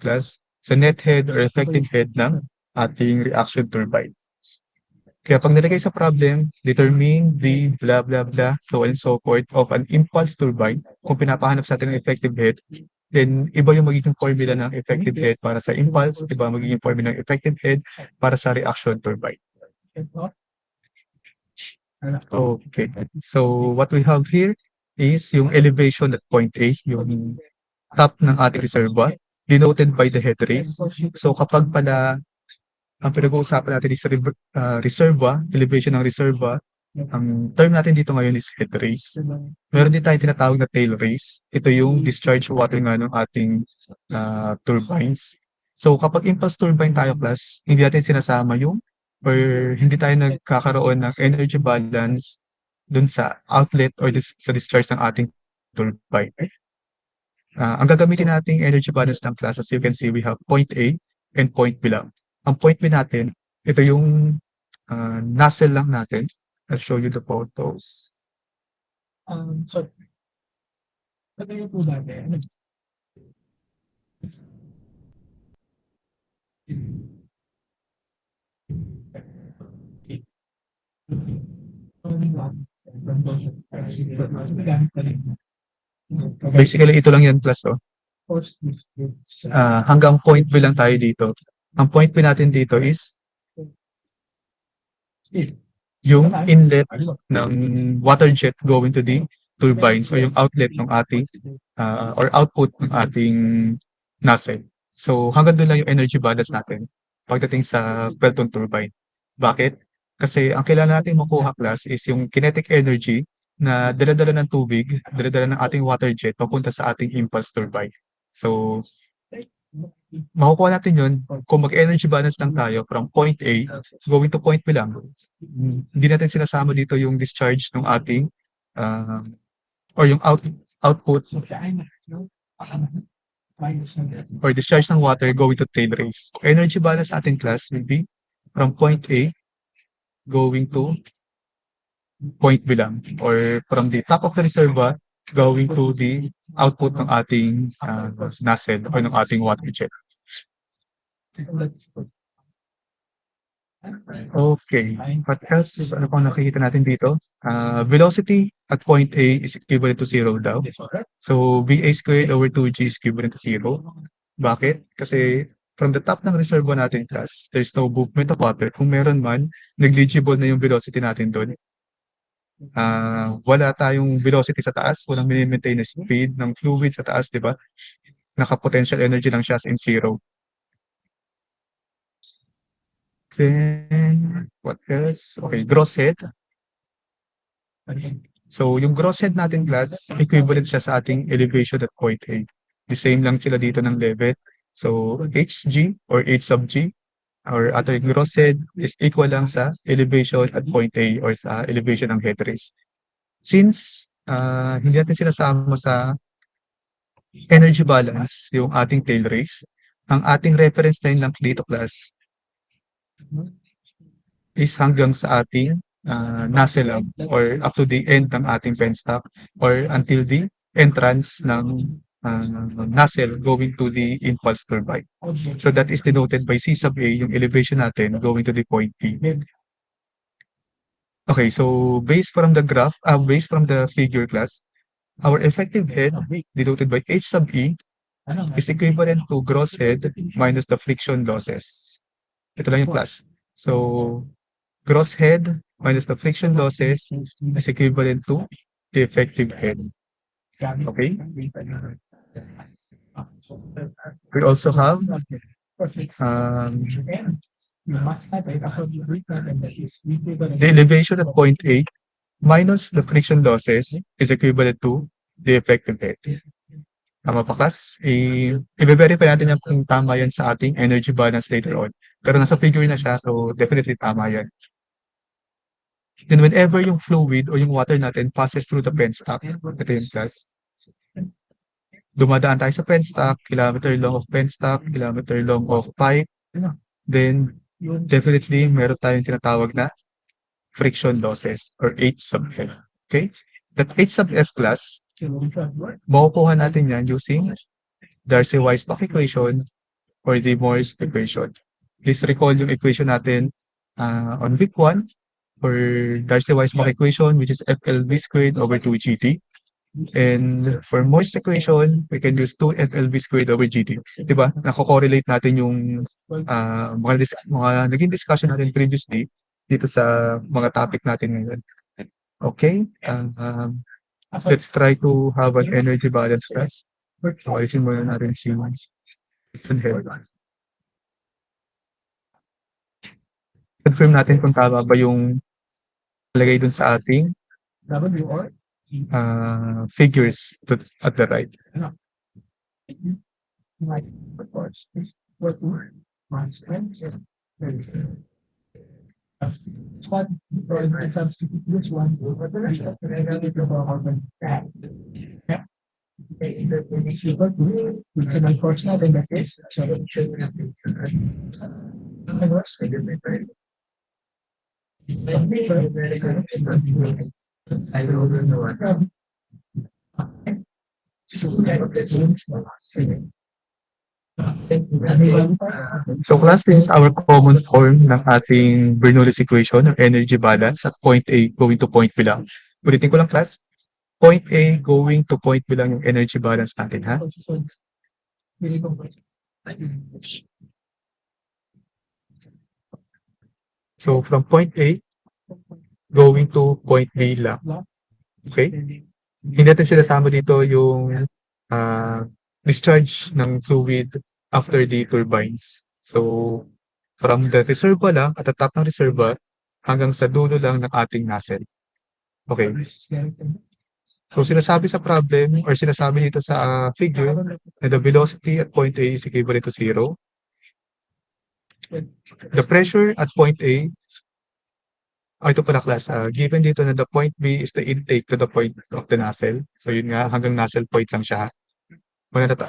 class sa net head or effective head ng ating reaction turbine. Kaya pag nilagay sa problem, determine the blah blah blah, so on and so forth of an impulse turbine, kung pinapahanap sa atin ng effective head, then iba yung magiging formula ng effective head para sa impulse, iba magiging formula ng effective head para sa reaction turbine. Okay, so what we have here is yung elevation at point A, yung top ng ating reservoir, denoted by the head race. So kapag pala ang pinag-uusapan natin is reservoir, elevation ng reservoir, ang term natin dito ngayon is head race. Meron din tayong tinatawag na tail race. Ito yung discharge water nga ng ating turbines. So kapag impulse turbine tayo plus, hindi natin sinasama yung or hindi tayo nagkakaroon ng energy balance dun sa outlet or sa discharge ng ating turbine. Ang gagamitin nating energy balance ng class, as you can see, we have point A and point B lang. Ang point B natin, ito yung nozzle lang natin. I'll show you the photos. Basically, ito lang yan class, oh. Hanggang point B lang tayo dito. Ang point B natin dito is yung inlet ng water jet going to the turbines o yung outlet ng ating or output ng ating nacelle. So hanggang doon lang yung energy balance natin pagdating sa Pelton turbine. Bakit? Kasi ang kailangan natin makuha class is yung kinetic energy na dala-dala ng tubig, dala-dala ng ating water jet papunta sa ating impulse turbine. So makukuha natin yun kung mag-energy balance lang tayo from point A going to point B lang. Hindi natin sinasama dito yung discharge ng ating uh, or yung output or discharge ng water going to tail race. Energy balance ating class will be from point A going to point B lang or from the top of the reservoir going to the output ng ating nacelle or ng ating water jet. Okay, what else? Ano pang nakikita natin dito? Velocity at point A is equivalent to 0 daw. So, VA squared over 2G is equivalent to 0. Bakit? Kasi from the top ng reservoir natin class, there's no movement of water. Kung meron man, negligible na yung velocity natin doon. Wala tayong velocity sa taas, walang mini-maintain na speed ng fluid sa taas, di ba? Naka-potential energy lang siya as in 0. Then, what else? Okay, gross head. So, yung gross head natin class, equivalent siya sa ating elevation at point A. The same lang sila dito ng level. So, HG or H sub G or ating gross head is equal lang sa elevation at point A or sa elevation ng head race. Since hindi natin sinasama sa energy balance yung ating tail race, ang ating reference line lang dito class is hanggang sa ating nacelle or up to the end ng ating penstock or until the entrance ng nacelle going to the impulse turbine. So that is denoted by C sub A, yung elevation natin going to the point P. Okay, so based from the graph, based from the figure class, our effective head denoted by H sub E is equivalent to gross head minus the friction losses. Ito lang yung class. So gross head minus the friction losses is equivalent to the effective head. Okay? We also have the elevation at point A minus the friction losses is equivalent to the effective head. Tama pa class? I-verify natin yan kung tama yan sa ating energy balance later on. Pero nasa figure na siya, so definitely tama yan. Then whenever yung fluid o yung water natin passes through the penstock, ito yung class, dumadaan tayo sa penstock, kilometer long of penstock, kilometer long of pipe, then definitely meron tayong tinatawag na friction losses or H sub F. Okay? That H sub F class, makukuha natin yan using Darcy-Weisbach equation or the Morse equation. Please recall yung equation natin on week 1 for Darcy-Weisbach equation, which is FLV squared over 2GT. And for Morse equation, we can use 2FLV squared over GT. Diba? Nako-correlate natin yung mga naging discussion natin previously dito sa mga topic natin ngayon. Okay? Let's try to have an energy balance class. So, alisin muna natin si confirm natin kung tama ba yung lagay dun sa ating figures at the right. So class, this is our common form ng ating Bernoulli's equation ng energy balance at point A going to point B lang. Ulitin ko lang class, point A going to point B lang yung energy balance natin, ha? So from point A going to point B lang. Okay? Hindi natin sinasama dito yung ah, discharge ng fluid after the turbines. So from the reservoir lang, at the top ng reservoir, hanggang sa dulo lang ng ating nozzle. Okay. So sinasabi sa problem or sinasabi dito sa figure na the velocity at point A is equivalent to 0. The pressure at point A, ito pala class, given dito na the point B is the intake to the point of the nozzle. So yun nga, hanggang nozzle point lang siya.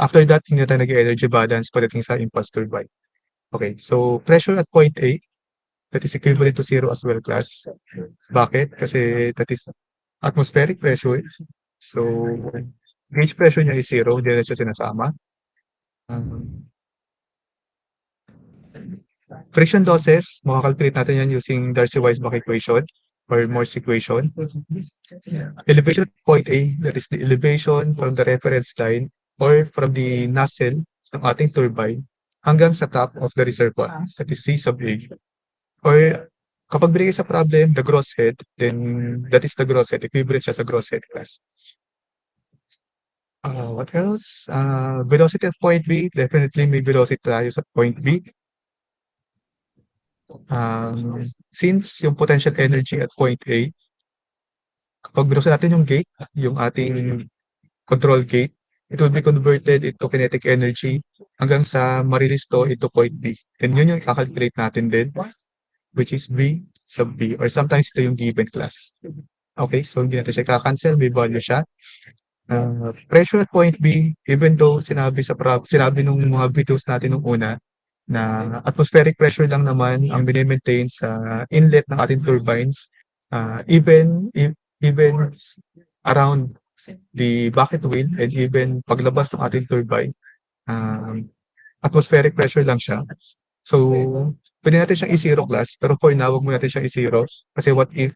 After that, hindi na tayo nag-energy balance pagdating sa impulse turbine. Okay, so pressure at point A, that is equivalent to 0 as well, class. Bakit? Kasi that is atmospheric pressure. So, gauge pressure niya is 0, hindi na siya sinasama. Friction losses, makakalculate natin yan using Darcy-Weisbach equation or Morse equation. Elevation at point A, that is the elevation from the reference line or from the nozzle ng ating turbine hanggang sa top of the reservoir, that is C sub A. Or kapag binigay sa problem, the gross head, then that is the gross head, equivalent siya sa gross head class. What else? Velocity at point B, definitely may velocity tayo sa point B. Since yung potential energy at point A, kapag binuksan natin yung gate, yung ating control gate, it will be converted into kinetic energy hanggang sa ma-release to into point B. And yun yung kakalculate natin din, which is B sub B, or sometimes ito yung given class. Okay, so hindi natin siya kakancel, may value siya. Pressure at point B, even though sinabi nung mga videos natin nung una, na atmospheric pressure lang naman ang mini-maintain sa inlet ng ating turbines, even around the bucket wheel and even paglabas ng ating turbine, atmospheric pressure lang siya. So, pwede natin siyang i-zero class, pero for now, wag mo natin siyang i-zero kasi what if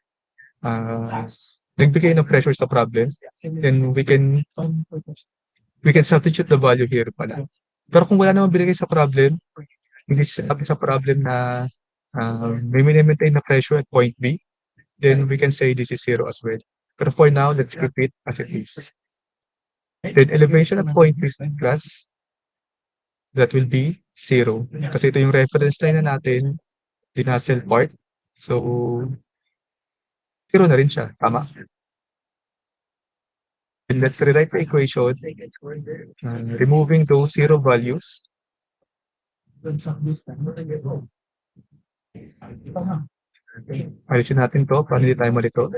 nagbigay ng pressure sa problem, then we can substitute the value here pala. Pero kung wala namang binigay sa problem, hindi sabi sa problem na may mini-maintain na pressure at point B, then we can say this is 0 as well. Pero for now, let's keep it as it is. Then elevation at point B class, that will be 0. Kasi ito yung reference line na natin, the nozzle part. So, 0 na rin siya. Tama. And let's rewrite the equation, removing those 0 values. Alisin natin to, paano hindi tayo malito.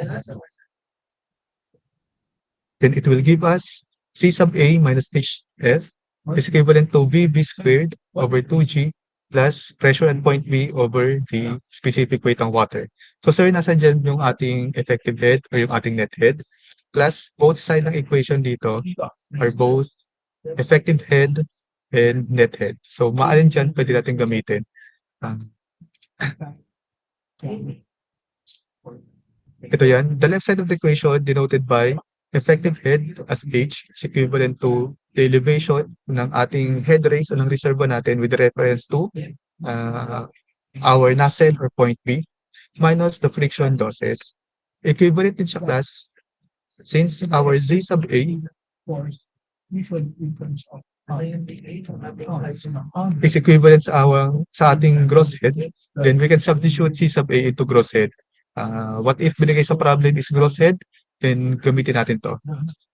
Then it will give us C sub A minus HF is equivalent to VB squared over 2G plus pressure at point B over the specific weight ng water. So sir, nasa dyan yung ating effective head or yung ating net head plus both side ng equation dito are both effective head and net head. So maalin dyan pwede natin gamitin. Ito yan. The left side of the equation denoted by effective head as H is equivalent to the elevation ng ating head raise o ng reservoir natin with reference to our nozzle or point B minus the friction losses. Equivalent din siya class since our Z sub A is equivalent sa ating gross head, then we can substitute C sub A into gross head. What if binigay sa problem is gross head, then gamitin natin to.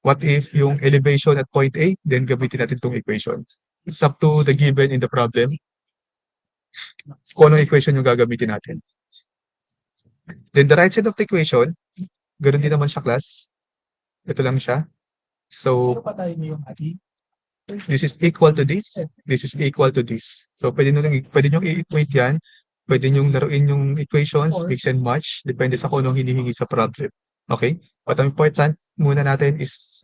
What if yung elevation at point A, then gamitin natin tong equation. It's up to the given in the problem kung anong equation yung gagamitin natin. Then the right side of the equation, ganoon din naman siya class. Ito lang siya. So, this is equal to this. This is equal to this. So, pwede nyo i-equate yan. Pwede nyo laruin yung equations, mix and match, depende sa kung anong hinihingi sa problem. Okay? But ang important muna natin is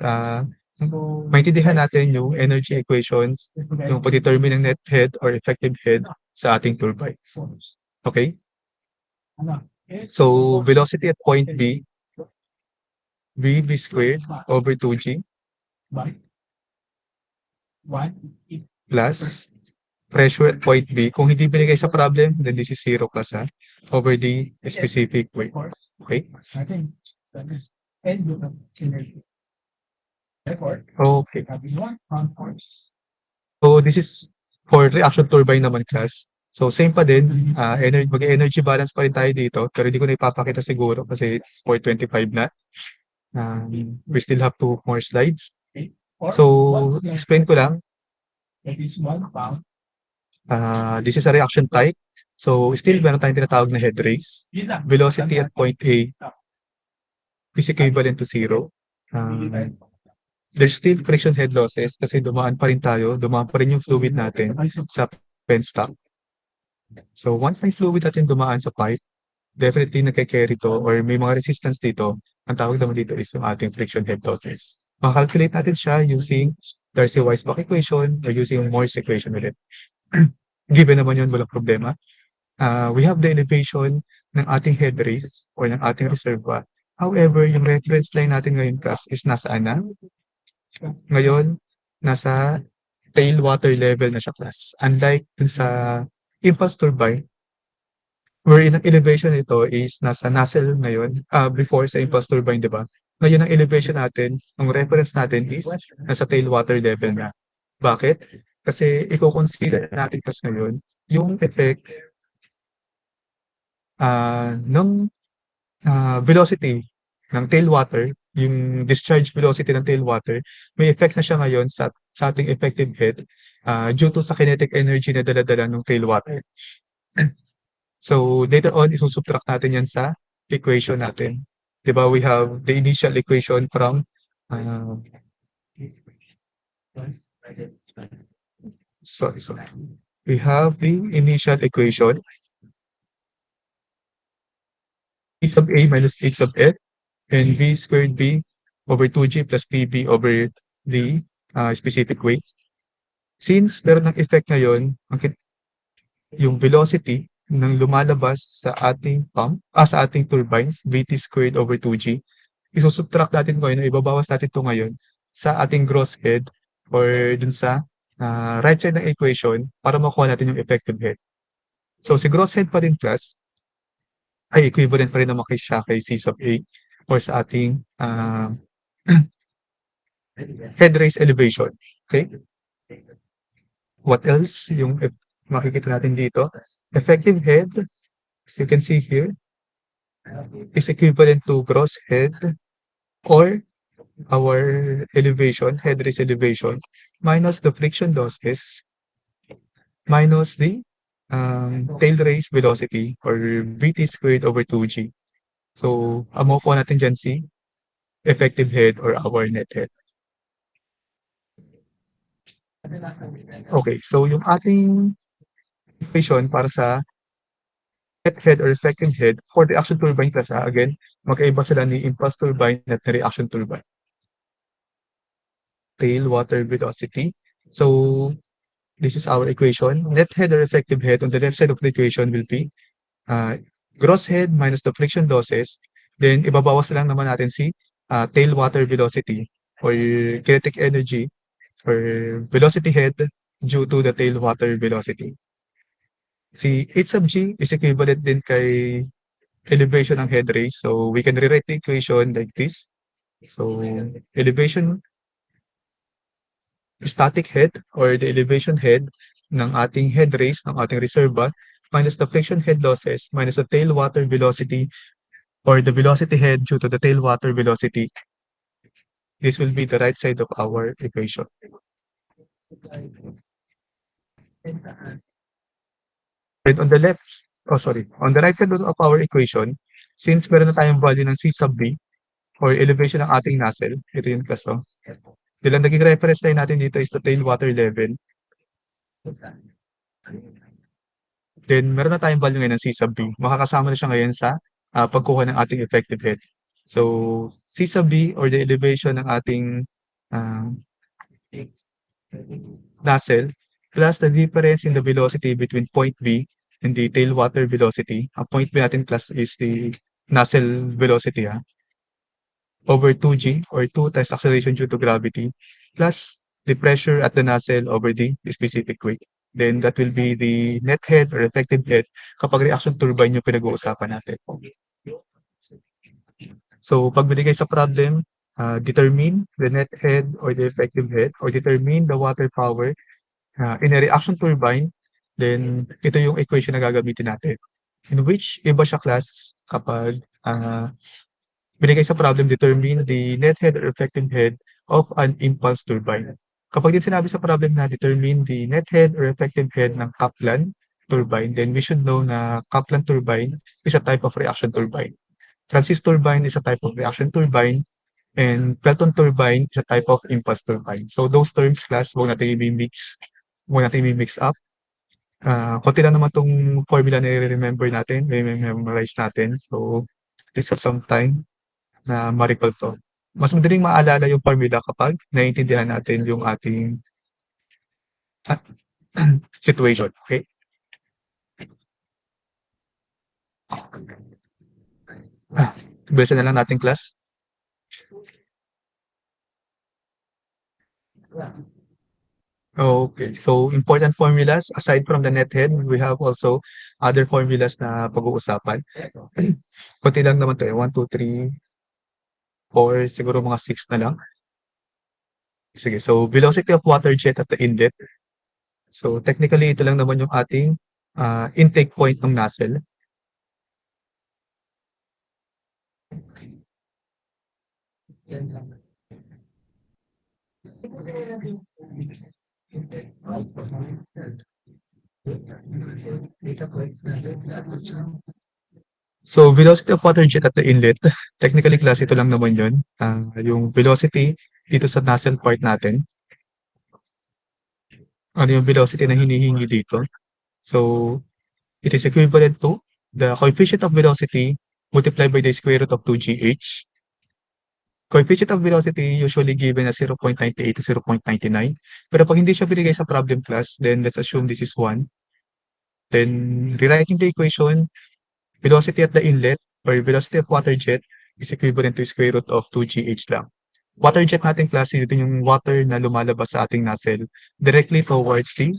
maintindihan natin yung energy equations, yung pag-determine ng net head or effective head sa ating turbines. Okay? So, velocity at point B, VB squared over 2G plus pressure at point B. Kung hindi binigay sa problem, then this is 0 plus over the specific weight. Okay? Okay. So, this is for reaction turbine naman class. So, same pa din, mag-energy balance pa rin tayo dito, pero hindi ko na ipapakita siguro kasi it's 4:25 na. We still have 2 more slides. So, explain ko lang. This is a reaction type. So, still meron tayong tinatawag na head race. Velocity at point A is equivalent to 0. There's still friction head losses kasi dumaan pa rin yung fluid natin sa penstock. So, once na yung fluid natin dumaan sa pipe, definitely nagke-carry to or may mga resistance dito. Ang tawag naman dito is yung ating friction head losses. Maka-calculate natin siya using Darcy-Weisbach equation or using Morse equation ulit. Given naman yun, walang problema. We have the elevation ng ating head race or ng ating reservoir. However, yung reference line natin ngayon class is nasaan na? Ngayon, nasa tailwater level na siya class. Unlike dun sa impulse turbine, wherein ang elevation nito is nasa nozzle ngayon, before sa impulse turbine, di ba? Ngayon ang elevation natin, ang reference natin is nasa tailwater level na. Bakit? Kasi i-consider natin kasi ngayon yung effect ng velocity ng tailwater, yung discharge velocity ng tailwater, may effect na siya ngayon sa ating effective head due to sa kinetic energy na dala-dala ng tailwater. So, later on, isusubtract natin yan sa equation natin. Diba, we have the initial equation from sorry. We have the initial equation E sub A minus H sub F and V squared B over 2G plus PB over the specific weight. Since meron ng effect ngayon, yung velocity ng lumalabas sa ating pump, sa ating turbines, VT squared over 2G, isusubtract natin ngayon, ibabawas natin ito ngayon sa ating gross head or dun sa right side ng equation para makuha natin yung effective head. So, si gross head pa rin plus, ay equivalent pa rin naman siya kay C sub A or sa ating head raise elevation. Okay? What else? Yung makikita natin dito. Effective head, as you can see here, is equivalent to gross head or our elevation, head raise elevation, minus the friction losses, minus the tail raise velocity or VT squared over 2G. So, ang makukuha natin dyan si effective head or our net head. Okay, so yung ating equation para sa net head or effective head for the reaction turbine class, again, magkaiba sila ni impulse turbine at ni reaction turbine. Tail water velocity. So, this is our equation. Net head or effective head on the left side of the equation will be gross head minus the friction losses. Then, ibabawas lang naman natin si tail water velocity or kinetic energy or velocity head due to the tail water velocity. Si H sub G is equivalent din kay elevation ng head race. So, we can rewrite the equation like this. So, elevation static head or the elevation head ng ating head race, ng ating reservoir, minus the friction head losses, minus the tail water velocity or the velocity head due to the tail water velocity. This will be the right side of our equation. And on the left, on the right side of our equation, since meron na tayong value ng C sub B or elevation ng ating nozzle, ito yung kaso. Ang naging reference line natin dito is the tail water level. Then, meron na tayong value ngayon ng C sub B. Makakasama na siya ngayon sa pagkuha ng ating effective head. So, C sub B or the elevation ng ating ah, nozzle plus the difference in the velocity between point B and the tailwater velocity. Ang point B natin class is the nozzle velocity over 2g or 2 times acceleration due to gravity plus the pressure at the nozzle over the specific weight. Then that will be the net head or effective head kapag reaction turbine yung pinag-uusapan natin. So pag binigay sa problem, determine the net head or the effective head or determine the water power in a reaction turbine, then ito yung equation na gagamitin natin. In which iba siya class kapag binigay sa problem, determine the net head or effective head of an impulse turbine. Kapag din sinabi sa problem na determine the net head or effective head ng Kaplan turbine, then we should know na Kaplan turbine is a type of reaction turbine. Francis turbine is a type of reaction turbine, and Pelton turbine is a type of impulse turbine. So those terms class, huwag natin i-mix up. Konti lang naman tong formula na i-remember natin, i-memorize natin. So this is some time na ma-recall 'to. Mas madaling maalala yung formula kapag naiintindihan natin yung ating ah, situation, okay? Bilisan na lang natin class. Okay, so important formulas aside from the net head, we have also other formulas na pag-uusapan. Konti lang naman 'to, 1, 2, 3, 4, siguro mga 6 na lang. Sige, so velocity of water jet at the inlet. So technically ito lang naman yung ating, intake point ng nozzle. So velocity of water jet at the inlet, technically class ito lang naman yun, yung velocity dito sa nozzle part natin. Ano yung velocity na hinihingi dito. So it is equivalent to the coefficient of velocity multiplied by the square root of 2gh. Coefficient of velocity usually given as 0.98 to 0.99. Pero pag hindi siya binigay sa problem class, then let's assume this is 1. Then rewriting the equation, velocity at the inlet or velocity of water jet is equivalent to square root of 2gh lang. Water jet natin class, ito yung water na lumalabas sa ating nozzle directly towards the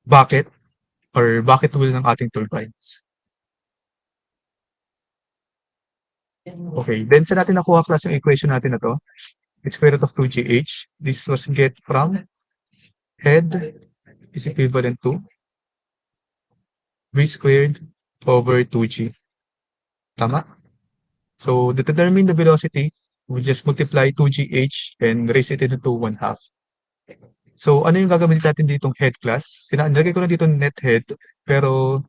bucket or bucket wheel ng ating turbines. Okay, then sa natin nakuha class yung equation natin na to, it's square root of 2gh. This was get from head is equivalent to v squared over 2g. Tama? So to determine the velocity, we just multiply 2gh and raise it into 1/2. So ano yung gagamitin natin ditong head class? Nilagay ko na dito net head, pero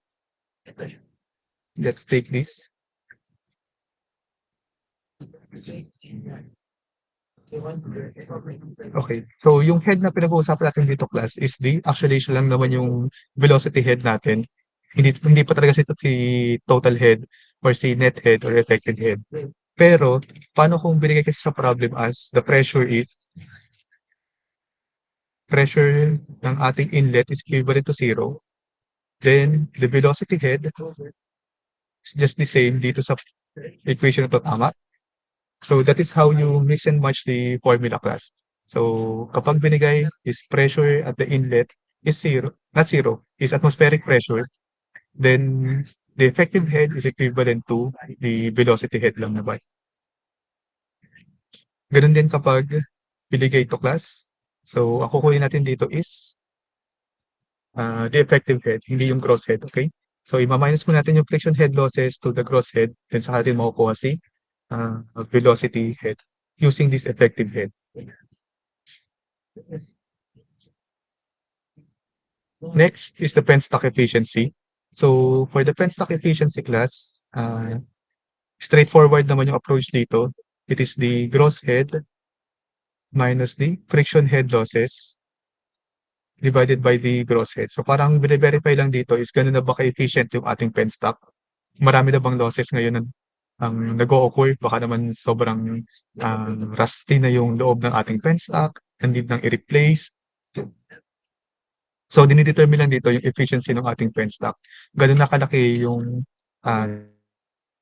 let's take this. Okay, so yung head na pinag-uusapan natin dito class is actually siya lang naman yung velocity head natin. Hindi pa talaga si total head or si net head or effective head. Pero paano kung binigay kasi sa problem as the pressure ng ating inlet is equivalent to 0, then the velocity head is just the same dito sa equation na to, tama? So that is how you mix and match the formula class. So kapag binigay is pressure at the inlet is 0, not 0, is atmospheric pressure, then the effective head is equivalent to the velocity head lang naman. Ganun din kapag binigay to class. So ang kukunin natin dito is the effective head, hindi yung gross head, okay? So ima-minus mo natin yung friction head losses to the gross head, then saka natin makukuha si velocity head using this effective head. Next is the penstock efficiency. So for the penstock efficiency class, straightforward naman yung approach dito. It is the gross head minus the friction head losses divided by the gross head. So parang bine-verify lang dito is gano'n na ba ka-efficient yung ating penstock? Marami na bang losses ngayon ang nag-o-occur. Baka naman sobrang, rusty na yung loob ng ating penstock, and need nang i-replace. So, dine-determine lang dito yung efficiency ng ating penstock. Gaano na kalaki yung, ah,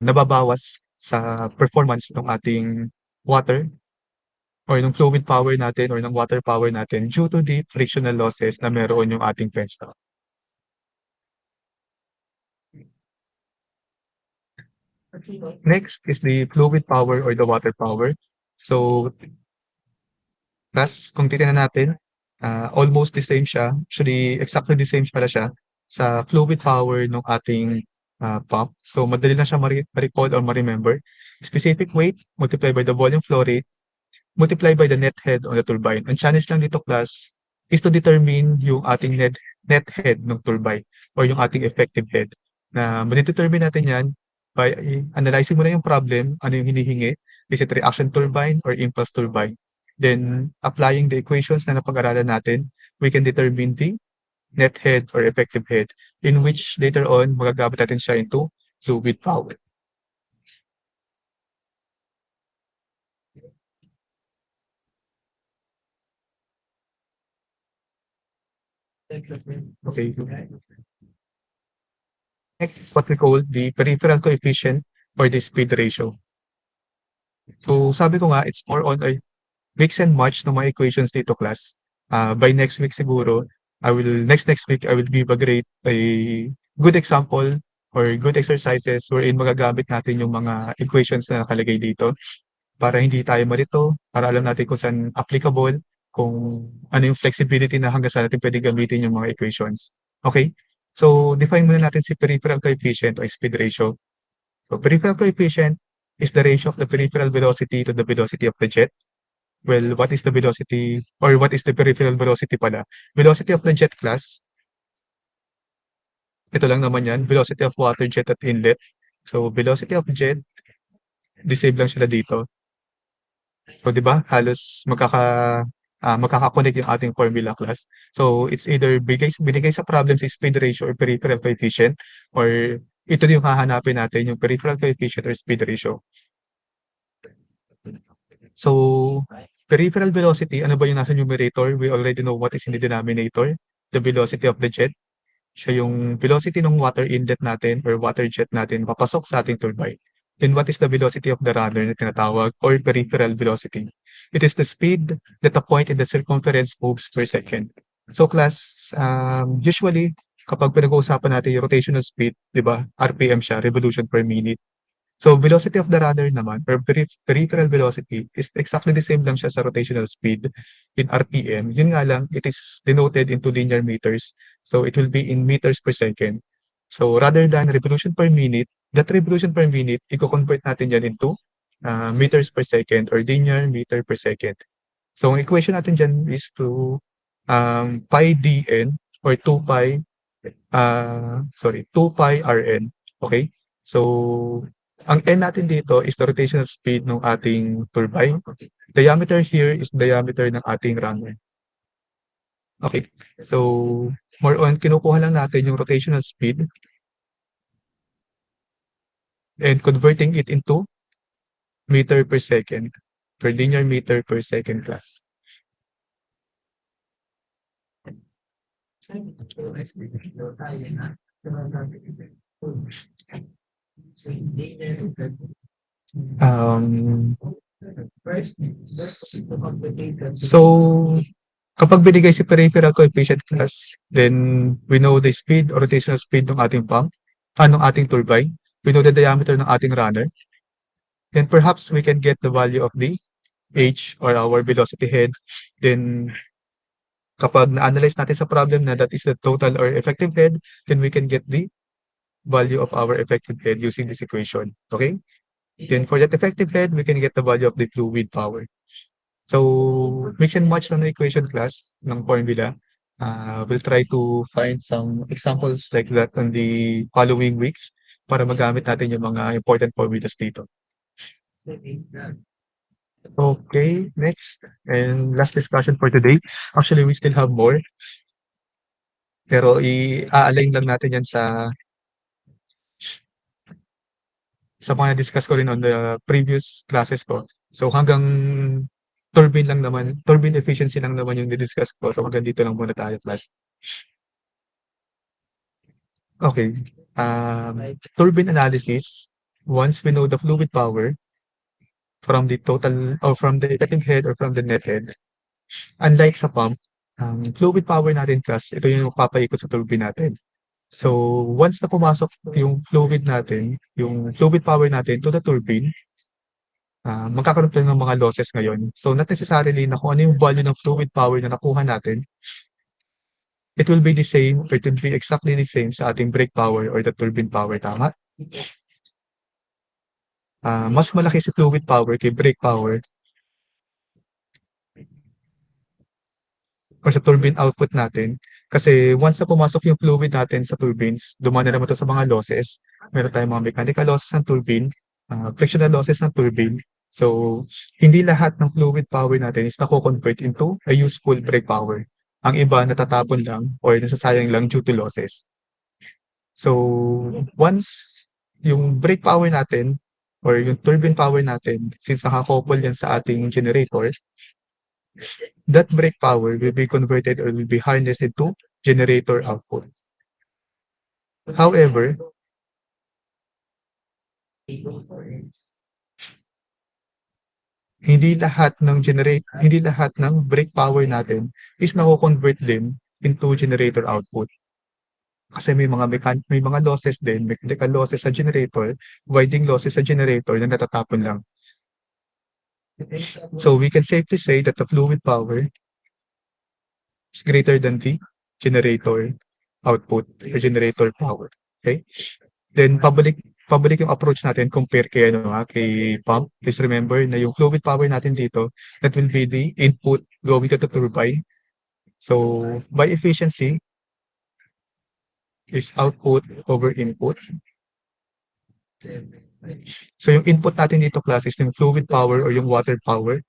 nababawas sa performance ng ating water or ng fluid power natin or ng water power natin due to the frictional losses na meron yung ating penstock. Next is the fluid power or the water power. So, kung titingnan natin, almost the same siya, actually exactly the same pala siya sa fluid power ng ating, pump. So, madali lang siya ma-recall or ma-remember. Specific weight multiplied by the volume flow rate multiplied by the net head on the turbine. Ang challenge lang dito class is to determine yung ating net head ng turbine or yung ating effective head na made-determine natin yan by analyzing muna yung problem, ano yung hinihingi, is it reaction turbine or impulse turbine? Then applying the equations na napag-aralan natin, we can determine the net head or effective head in which later on magagamit natin siya into fluid power. Okay. Next is what we call the peripheral coefficient or the speed ratio. So sabi ko nga, it's more on a mix and match ng mga equations dito class. By next week siguro, next week I will give a good example or good exercises wherein magagamit natin yung mga equations na nakalagay dito para hindi tayo malito, para alam natin kung saan applicable, kung ano yung flexibility na hanggang saan natin pwede gamitin yung mga equations. Okay? So define muna natin si peripheral coefficient o speed ratio. So peripheral coefficient is the ratio of the peripheral velocity to the velocity of the jet. Well, what is the velocity or what is the peripheral velocity pala? Velocity of the jet class, ito lang naman yan, velocity of water jet at inlet. So velocity of jet, disable lang sila dito. So 'di ba halos magkaka-connect yung ating formula class. So it's either binigay sa problem si speed ratio or peripheral coefficient or ito yung hahanapin natin yung peripheral coefficient or speed ratio. So, peripheral velocity, ano ba yung nasa numerator? We already know what is in the denominator, the velocity of the jet. Siya yung velocity ng water inlet natin or water jet natin papasok sa ating turbine. Then what is the velocity of the runner na tinatawag or peripheral velocity? It is the speed that a point in the circumference moves per second. So class, usually kapag pinag-uusapan natin yung rotational speed, 'di ba? RPM siya, revolution per minute. So velocity of the runner naman or peripheral velocity is exactly the same lang siya sa rotational speed in RPM. Yun nga lang, it is denoted into linear meters. So it will be in meters per second. So rather than revolution per minute, that revolution per minute, i-convert natin yan into meters per second or linear meter per second. So ang equation natin dyan is to pi dn or 2 pi 2 pi Rn. Okay? So, ang N natin dito is the rotational speed ng ating turbine. Diameter here is diameter ng ating runway. Okay. So, more on, kinukuha lang natin yung rotational speed and converting it into meter per second per linear meter per second class. Um, so, kapag binigay si peripheral coefficient class, then we know the speed or rotational speed ng ating pump, ng ating turbine, we know the diameter ng ating runner, then perhaps we can get the value of the H or our velocity head. Then kapag na-analyze natin sa problem na that is the total or effective head, then we can get the value of our effective head using this equation. Okay? Then for that effective head, we can get the value of the fluid power. So, mix and match lang na equation class ng formula. We'll try to find some examples like that on the following weeks para magamit natin yung mga important formulas dito. Okay, next and last discussion for today. Actually, we still have more. Pero i-align lang natin yan sa mga na-discuss ko rin on the previous classes ko. So hanggang turbine efficiency lang naman yung di-discuss ko. So hanggang dito lang muna tayo class. Okay. Turbine analysis. Once we know the fluid power from the total or from the effective head or from the net head, unlike sa pump, fluid power natin class, ito yung papaikot sa turbine natin. So, once na pumasok yung fluid power natin to the turbine, magkakaroon tayo ng mga losses ngayon. So, not necessarily na kung ano yung value ng fluid power na nakuha natin, it will be the same or it will be exactly the same sa ating brake power or the turbine power, tama? Mas malaki si fluid power kay brake power or sa turbine output natin. Kasi once na pumasok yung fluid natin sa turbines, dumaan na naman to sa mga losses. Meron tayong mga mechanical losses ng turbine, frictional losses ng turbine. So, hindi lahat ng fluid power natin is nako-convert into a useful brake power. Ang iba natatapon lang or nasasayang lang due to losses. So, once yung brake power natin or yung turbine power natin, since nakakouple yan sa ating generator, that brake power will be converted or will be harnessed into generator output. However, hindi lahat ng brake power natin is nako-convert din into generator output. Kasi may mga losses din, mechanical losses sa generator, winding losses sa generator na natatapon lang. So we can safely say that the fluid power is greater than the generator output or generator power. Okay? Then pabalik yung approach natin compare kay kay pump. Please remember na yung fluid power natin dito, that will be the input going to the turbine. So by efficiency is output over input. So yung input natin dito class is yung fluid power or yung water power.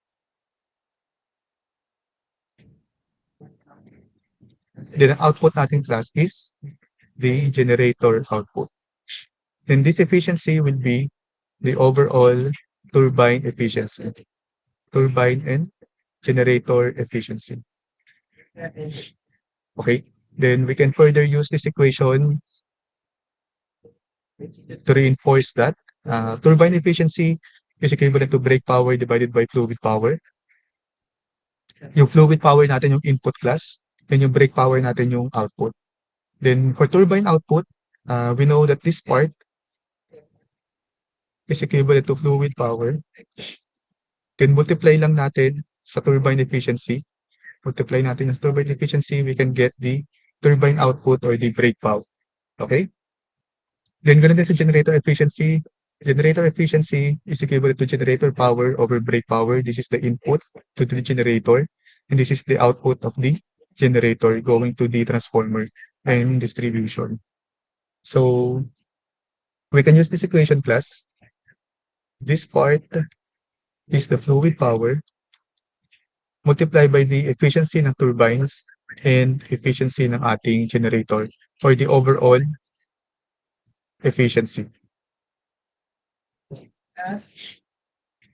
Then ang output natin class is the generator output. Then this efficiency will be the overall turbine efficiency. Turbine and generator efficiency. Okay, then we can further use this equation to reinforce that turbine efficiency is equivalent to brake power divided by fluid power. Yung fluid power natin yung input class, and yung brake power natin yung output. Then for turbine output, we know that this part is equivalent to fluid power. Then multiply lang natin sa turbine efficiency. Multiply natin yung turbine efficiency, we can get the turbine output or the brake power. Okay? Then ganun din sa generator efficiency. Generator efficiency is equivalent to generator power over brake power. This is the input to the generator, and this is the output of the generator going to the transformer and distribution. So we can use this equation class. This part is the fluid power multiplied by the efficiency ng turbines and efficiency ng ating generator or the overall efficiency.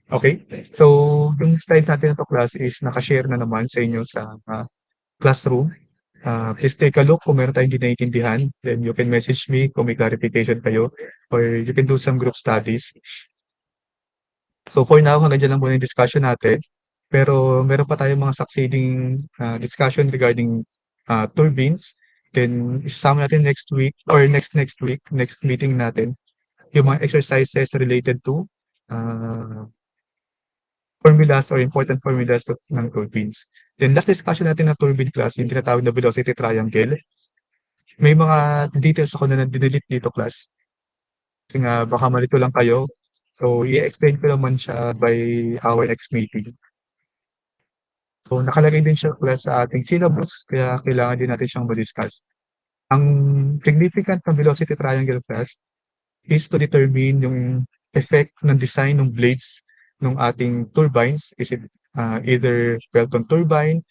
Okay? So, yung slide natin na to class is nakashare na naman sa inyo sa classroom. Please take a look kung meron tayong hindi naiintindihan. Then you can message me kung may clarification kayo or you can do some group studies. So for now, hanggang dyan lang muna yung discussion natin. Pero meron pa tayong mga succeeding discussion regarding turbines. Then isasama natin next week or next week, next meeting natin, yung mga exercises related to formulas or important formulas ng turbines. Then last discussion natin ng turbine class, yung tinatawag na velocity triangle. May mga details ako na delete dito class. Kasi nga baka malito lang kayo. So i-explain ko naman siya by our next meeting. So nakalagay din siya class sa ating syllabus, kaya kailangan din natin siyang ma-discuss. Ang significant ng velocity triangle class is to determine yung effect ng design ng blades ng ating turbines. Is it either Pelton turbine,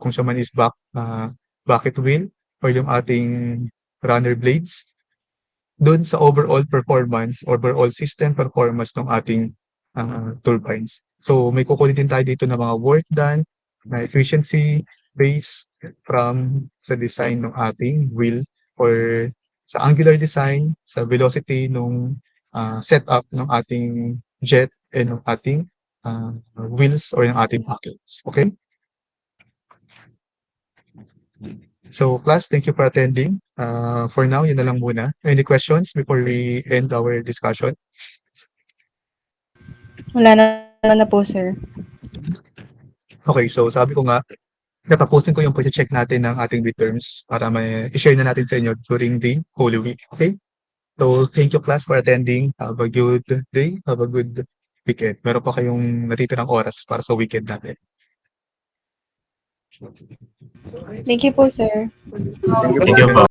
kung siya man is bucket wheel, or yung ating runner blades. dun sa overall performance, overall system performance ng ating turbines. So may kukunin din tayo dito ng mga work done na efficiency based from sa design ng ating wheel or sa angular design, sa velocity nung setup ng ating jet and ng ating wheels or ng ating buckets. Okay? So class, thank you for attending. For now, yun na lang muna. Any questions before we end our discussion? Wala naman na po, sir. Okay, so sabi ko nga, tatapusin ko yung pag-check natin ng ating midterms para may i-share na natin sa inyo during the Holy Week. Okay? So thank you class for attending. Have a good day. Have a good weekend. Meron pa kayong natitirang oras para sa weekend natin. Thank you po, sir. Thank you po.